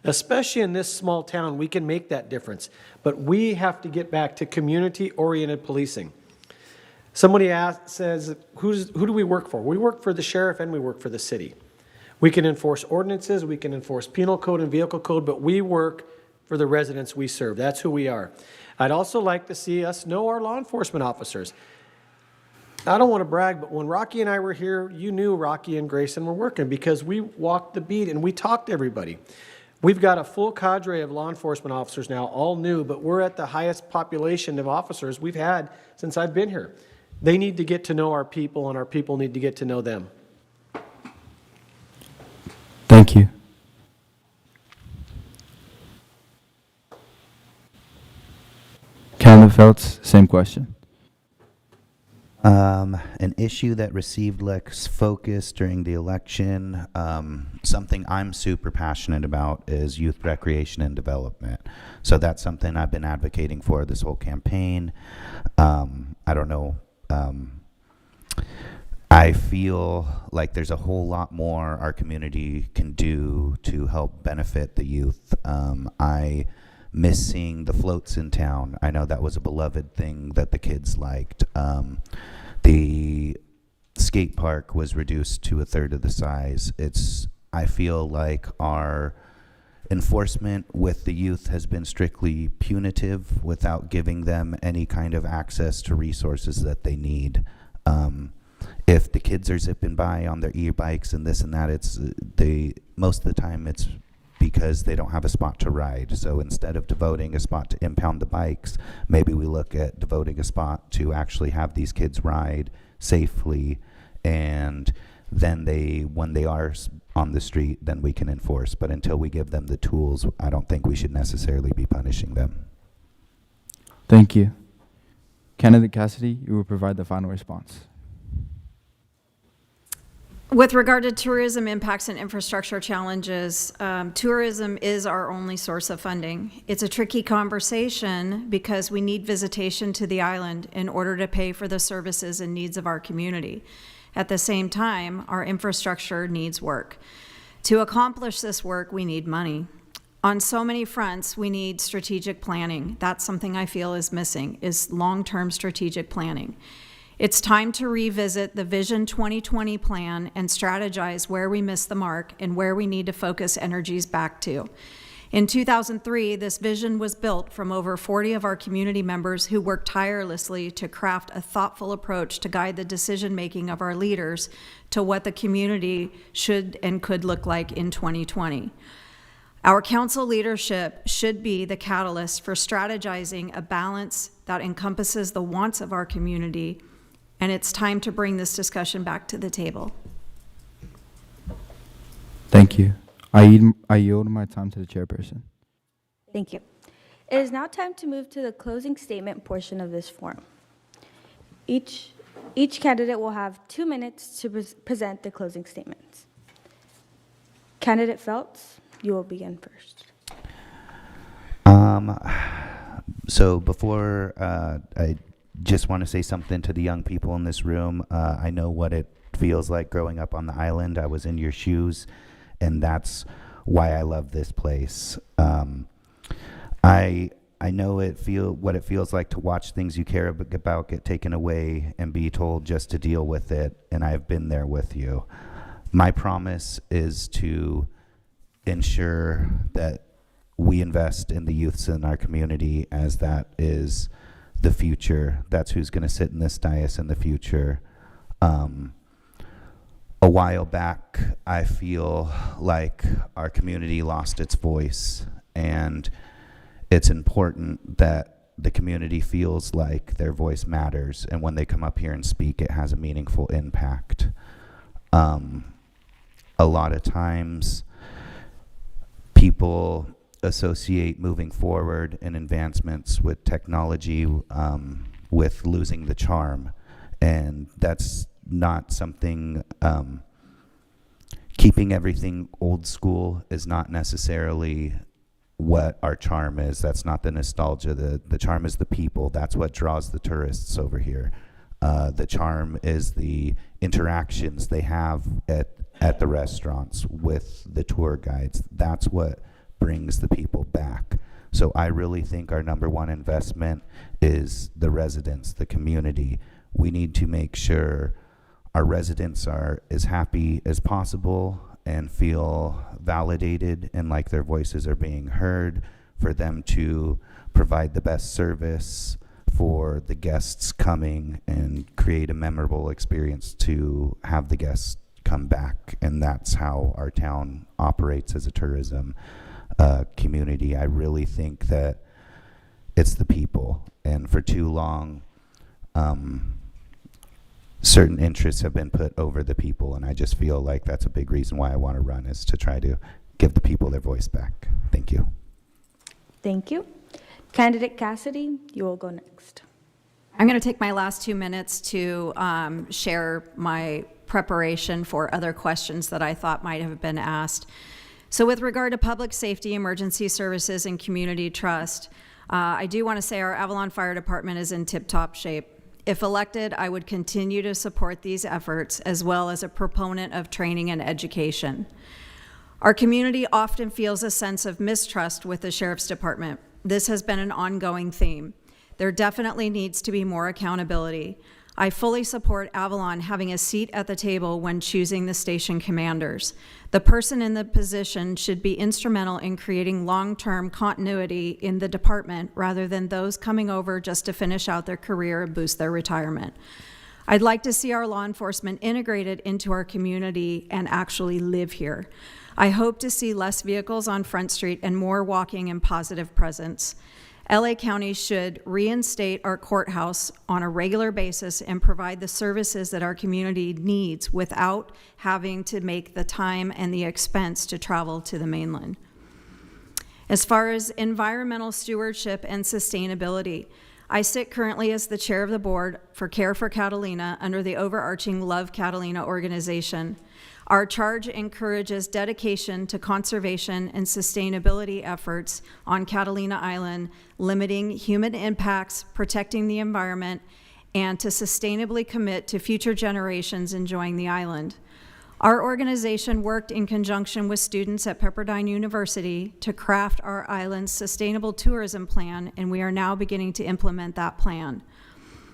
[SPEAKER 14] Especially in this small town, we can make that difference, but we have to get back to community-oriented policing. Somebody says, who do we work for? We work for the sheriff and we work for the city. We can enforce ordinances, we can enforce penal code and vehicle code, but we work for the residents we serve. That's who we are. I'd also like to see us know our law enforcement officers. I don't want to brag, but when Rocky and I were here, you knew Rocky and Grayson were working because we walked the beat and we talked to everybody. We've got a full cadre of law enforcement officers now, all new, but we're at the highest population of officers we've had since I've been here. They need to get to know our people, and our people need to get to know them.
[SPEAKER 7] Thank you. Candidate Feltz, same question.
[SPEAKER 17] An issue that received less focus during the election, something I'm super passionate about is youth recreation and development. So that's something I've been advocating for this whole campaign. I don't know. I feel like there's a whole lot more our community can do to help benefit the youth. I miss seeing the floats in town. I know that was a beloved thing that the kids liked. The skate park was reduced to 1/3 of the size. I feel like our enforcement with the youth has been strictly punitive without giving them any kind of access to resources that they need. If the kids are zipping by on their e-bikes and this and that, most of the time it's because they don't have a spot to ride. So instead of devoting a spot to impound the bikes, maybe we look at devoting a spot to actually have these kids ride safely, and then when they are on the street, then we can enforce. But until we give them the tools, I don't think we should necessarily be punishing them.
[SPEAKER 7] Thank you. Candidate Cassidy, you will provide the final response.
[SPEAKER 16] With regard to tourism impacts and infrastructure challenges, tourism is our only source of funding. It's a tricky conversation because we need visitation to the island in order to pay for the services and needs of our community. At the same time, our infrastructure needs work. To accomplish this work, we need money. On so many fronts, we need strategic planning. That's something I feel is missing, is long-term strategic planning. It's time to revisit the Vision 2020 plan and strategize where we missed the mark and where we need to focus energies back to. In 2003, this vision was built from over 40 of our community members who worked tirelessly to craft a thoughtful approach to guide the decision-making of our leaders to what the community should and could look like in 2020. Our council leadership should be the catalyst for strategizing a balance that encompasses the wants of our community, and it's time to bring this discussion back to the table.
[SPEAKER 7] Thank you. I yield my time to the chairperson.
[SPEAKER 2] Thank you. It is now time to move to the closing statement portion of this forum. Each candidate will have 2 minutes to present the closing statements. Candidate Feltz, you will begin first.
[SPEAKER 17] So before I just want to say something to the young people in this room. I know what it feels like growing up on the island. I was in your shoes, and that's why I love this place. I know what it feels like to watch things you care about get taken away and be told just to deal with it, and I've been there with you. My promise is to ensure that we invest in the youths in our community, as that is the future. That's who's going to sit in this dais in the future. A while back, I feel like our community lost its voice, and it's important that the community feels like their voice matters, and when they come up here and speak, it has a meaningful impact. A lot of times, people associate moving forward and advancements with technology with losing the charm. And that's not something, keeping everything old school is not necessarily what our charm is. That's not the nostalgia. The charm is the people. That's what draws the tourists over here. The charm is the interactions they have at the restaurants with the tour guides. That's what brings the people back. So I really think our number one investment is the residents, the community. We need to make sure our residents are as happy as possible and feel validated and like their voices are being heard, for them to provide the best service for the guests coming and create a memorable experience to have the guests come back. And that's how our town operates as a tourism community. I really think that it's the people, and for too long certain interests have been put over the people, and I just feel like that's a big reason why I want to run, is to try to give the people their voice back. Thank you.
[SPEAKER 2] Thank you. Candidate Cassidy, you will go next.
[SPEAKER 16] I'm going to take my last 2 minutes to share my preparation for other questions that I thought might have been asked. So with regard to public safety, emergency services, and community trust, I do want to say our Avalon Fire Department is in tip-top shape. If elected, I would continue to support these efforts, as well as a proponent of training and education. Our community often feels a sense of mistrust with the Sheriff's Department. This has been an ongoing theme. There definitely needs to be more accountability. I fully support Avalon having a seat at the table when choosing the station commanders. The person in the position should be instrumental in creating long-term continuity in the department, rather than those coming over just to finish out their career and boost their retirement. I'd like to see our law enforcement integrated into our community and actually live here. I hope to see less vehicles on Front Street and more walking and positive presence. LA County should reinstate our courthouse on a regular basis and provide the services that our community needs without having to make the time and the expense to travel to the mainland. As far as environmental stewardship and sustainability, I sit currently as the chair of the board for Care for Catalina under the overarching Love Catalina organization. Our charge encourages dedication to conservation and sustainability efforts on Catalina Island, limiting human impacts, protecting the environment, and to sustainably commit to future generations enjoying the island. Our organization worked in conjunction with students at Pepperdine University to craft our island's sustainable tourism plan, and we are now beginning to implement that plan.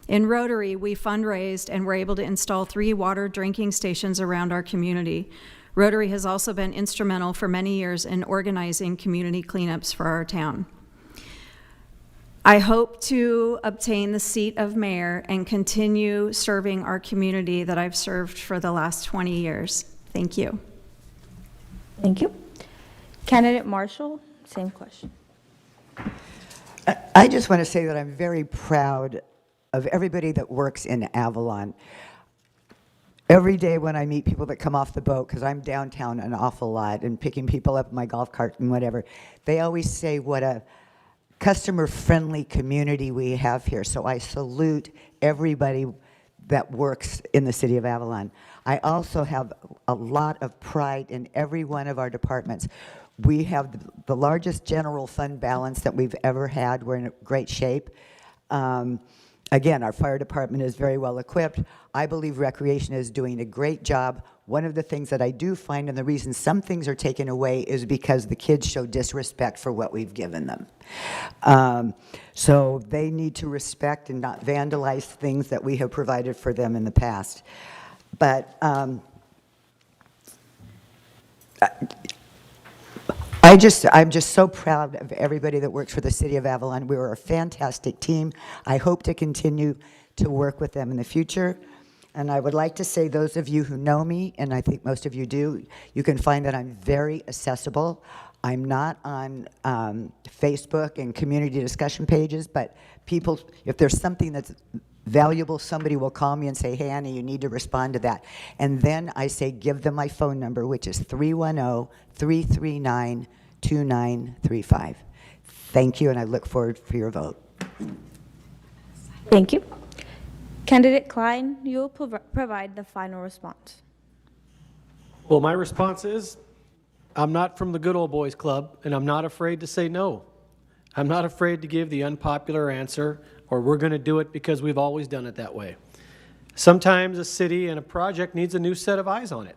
[SPEAKER 16] In Rotary, we fundraised and were able to install 3 water drinking stations around our community. Rotary has also been instrumental for many years in organizing community cleanups for our town. I hope to obtain the seat of mayor and continue serving our community that I've served for the last 20 years. Thank you.
[SPEAKER 2] Thank you. Candidate Marshall, same question.
[SPEAKER 15] I just want to say that I'm very proud of everybody that works in Avalon. Every day when I meet people that come off the boat, because I'm downtown an awful lot and picking people up in my golf cart and whatever, they always say what a customer-friendly community we have here. So I salute everybody that works in the city of Avalon. I also have a lot of pride in every one of our departments. We have the largest general fund balance that we've ever had. We're in great shape. Again, our fire department is very well equipped. I believe recreation is doing a great job. One of the things that I do find, and the reason some things are taken away, is because the kids show disrespect for what we've given them. So they need to respect and not vandalize things that we have provided for them in the past. But I'm just so proud of everybody that works for the city of Avalon. We were a fantastic team. I hope to continue to work with them in the future. And I would like to say, those of you who know me, and I think most of you do, you can find that I'm very accessible. I'm not on Facebook and community discussion pages, but people, if there's something that's valuable, somebody will call me and say, hey, Annie, you need to respond to that. And then I say, give them my phone number, which is 310-339 2935. Thank you, and I look forward for your vote.
[SPEAKER 2] Thank you. Candidate Klein, you will provide the final response.
[SPEAKER 14] Well, my response is, I'm not from the good old boys club, and I'm not afraid to say no. I'm not afraid to give the unpopular answer, or we're going to do it because we've always done it that way. Sometimes a city and a project needs a new set of eyes on it.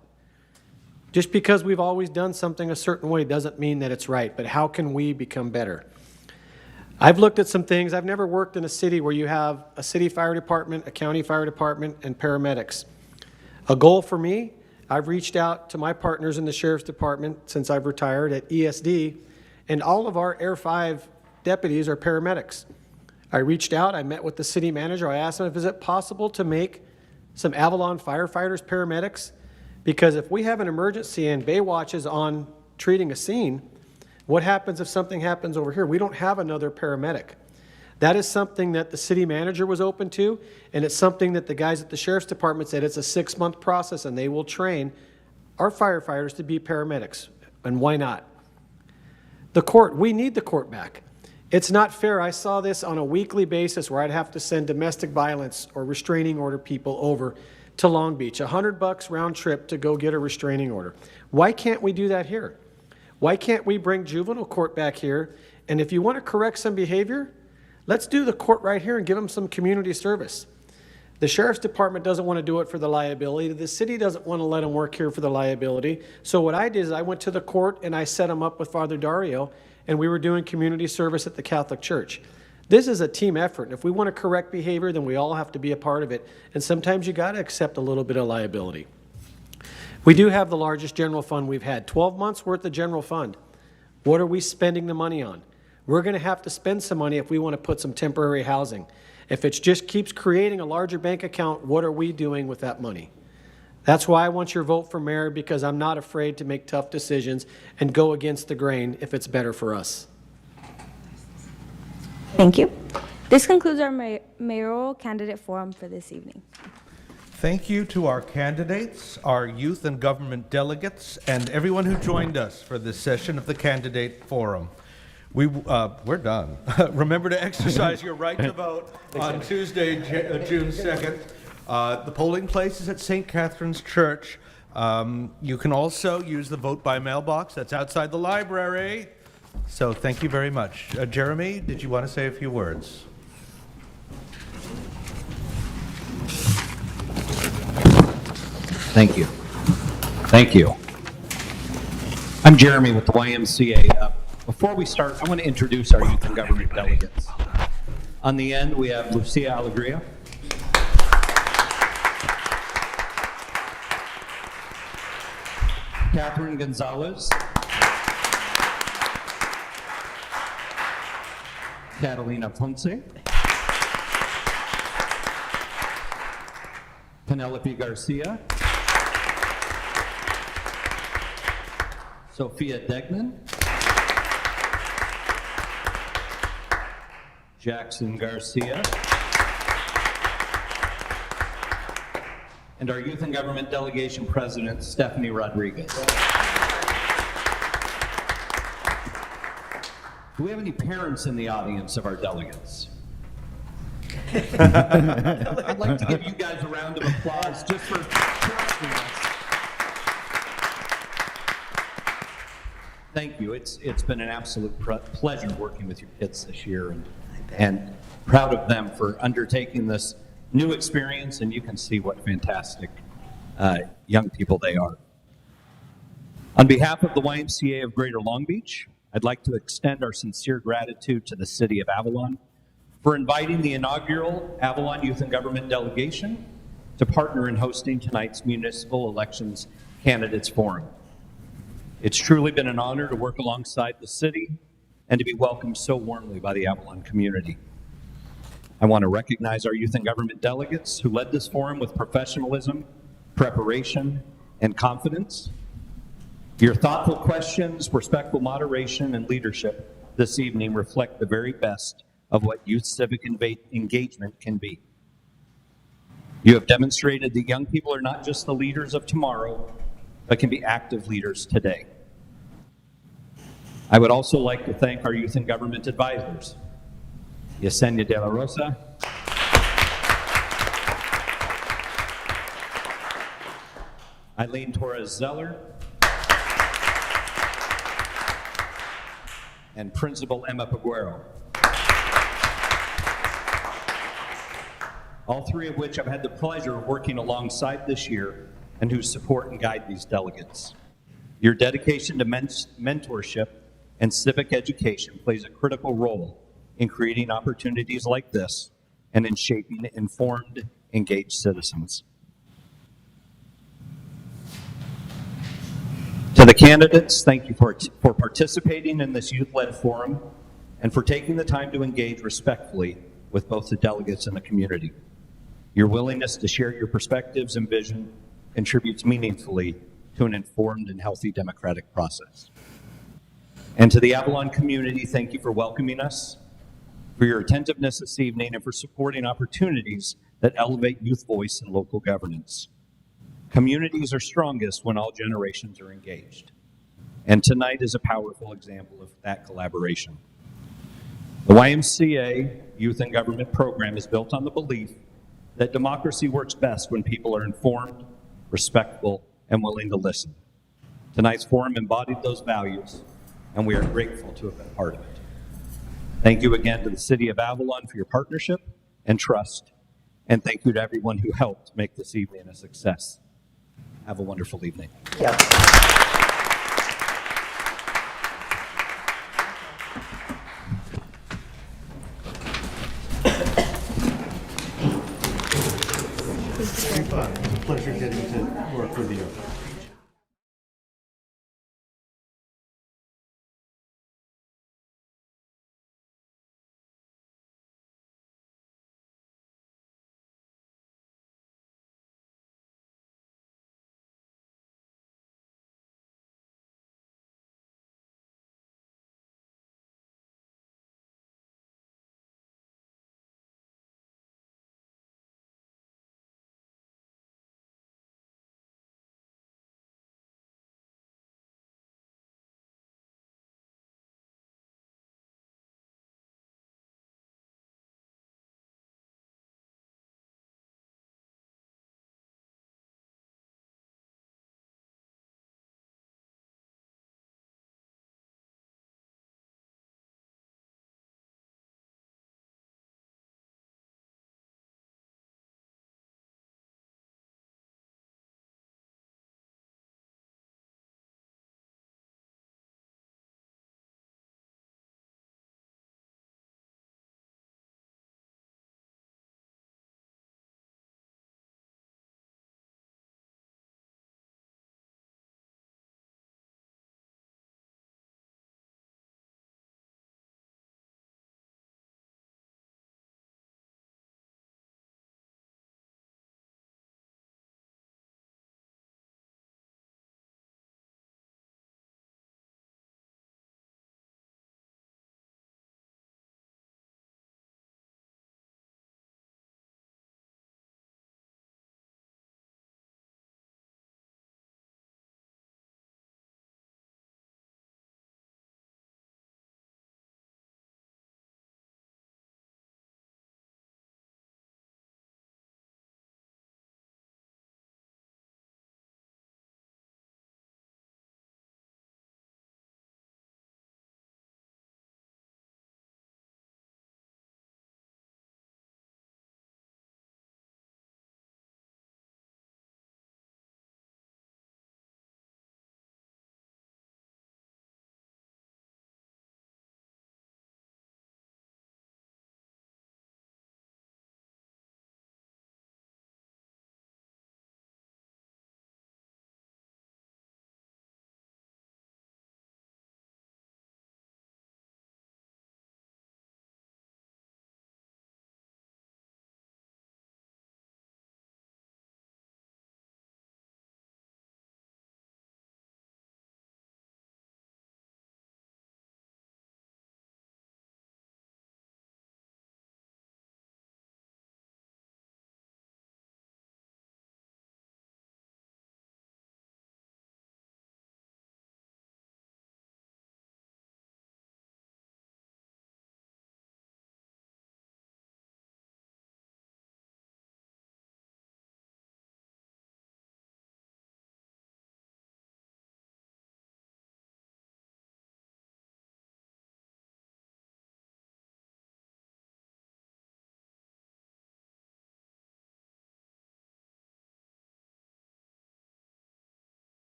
[SPEAKER 14] Just because we've always done something a certain way doesn't mean that it's right, but how can we become better? I've looked at some things. I've never worked in a city where you have a city fire department, a county fire department, and paramedics. A goal for me, I've reached out to my partners in the Sheriff's Department since I've retired at ESD, and all of our Air 5 deputies are paramedics. I reached out, I met with the city manager, I asked him if is it possible to make some Avalon firefighters paramedics, because if we have an emergency and Baywatch is on treating a scene, what happens if something happens over here? We don't have another paramedic. That is something that the city manager was open to, and it's something that the guys at the Sheriff's Department said it's a 6-month process and they will train our firefighters to be paramedics, and why not? The court, we need the court back. It's not fair. I saw this on a weekly basis where I'd have to send domestic violence or restraining order people over to Long Beach, $100 round trip to go get a restraining order. Why can't we do that here? Why can't we bring juvenile court back here? And if you want to correct some behavior, let's do the court right here and give them some community service. The Sheriff's Department doesn't want to do it for the liability. The city doesn't want to let them work here for the liability. So what I did is I went to the court and I set them up with Father Dario, and we were doing community service at the Catholic Church. This is a team effort. If we want to correct behavior, then we all have to be a part of it. And sometimes you got to accept a little bit of liability. We do have the largest general fund we've had, 12 months worth of general fund. What are we spending the money on? We're going to have to spend some money if we want to put some temporary housing. If it just keeps creating a larger bank account, what are we doing with that money? That's why I want your vote for mayor, because I'm not afraid to make tough decisions and go against the grain if it's better for us.
[SPEAKER 2] Thank you. This concludes our mayoral candidate forum for this evening.
[SPEAKER 1] Thank you to our candidates, our youth and government delegates, and everyone who joined us for this session of the Candidate Forum. We're done. Remember to exercise your right to vote on Tuesday, June 2nd. The polling place is at St. Catherine's Church. You can also use the vote by mailbox that's outside the library. So thank you very much. Jeremy, did you want to say a few words?
[SPEAKER 19] Thank you. Thank you. I'm Jeremy with the YMCA. Before we start, I want to introduce our youth and government delegates. On the end, we have Lucia Alegria. Catherine Gonzalez. Catalina Ponce. Penelope Garcia. Sophia Degnan. Jackson Garcia. And our Youth and Government Delegation President, Stephanie Rodriguez. Do we have any parents in the audience of our delegates? I'd like to give you guys a round of applause just for trusting us. Thank you. It's been an absolute pleasure working with your kids this year, and proud of them for undertaking this new experience, and you can see what fantastic young people they are. On behalf of the YMCA of Greater Long Beach, I'd like to extend our sincere gratitude to the City of Avalon for inviting the inaugural Avalon Youth and Government Delegation to partner in hosting tonight's Municipal Elections Candidates Forum. It's truly been an honor to work alongside the city and to be welcomed so warmly by the Avalon community. I want to recognize our youth and government delegates who led this forum with professionalism, preparation, and confidence. Your thoughtful questions, respectful moderation, and leadership this evening reflect the very best of what youth civic engagement can be. You have demonstrated that young people are not just the leaders of tomorrow, but can be active leaders today. I would also like to thank our youth and government advisors, Yesenia De La Rosa, Eileen Torres Zeller, and Principal Emma Peguero. All three of which I've had the pleasure of working alongside this year and who support and guide these delegates. Your dedication to mentorship and civic education plays a critical role in creating opportunities like this and in shaping informed, engaged citizens. To the candidates, thank you for participating in this youth-led forum and for taking the time to engage respectfully with both the delegates and the community. Your willingness to share your perspectives and vision contributes meaningfully to an informed and healthy democratic process. And to the Avalon community, thank you for welcoming us, for your attentiveness this evening, and for supporting opportunities that elevate youth voice in local governance. Communities are strongest when all generations are engaged. And tonight is a powerful example of that collaboration. The YMCA Youth and Government Program is built on the belief that democracy works best when people are informed, respectful, and willing to listen. Tonight's forum embodied those values, and we are grateful to have been part of it. Thank you again to the City of Avalon for your partnership and trust, and thank you to everyone who helped make this evening a success. Have a wonderful evening.
[SPEAKER 15] Yeah.
[SPEAKER 1] It's a pleasure getting to work with you.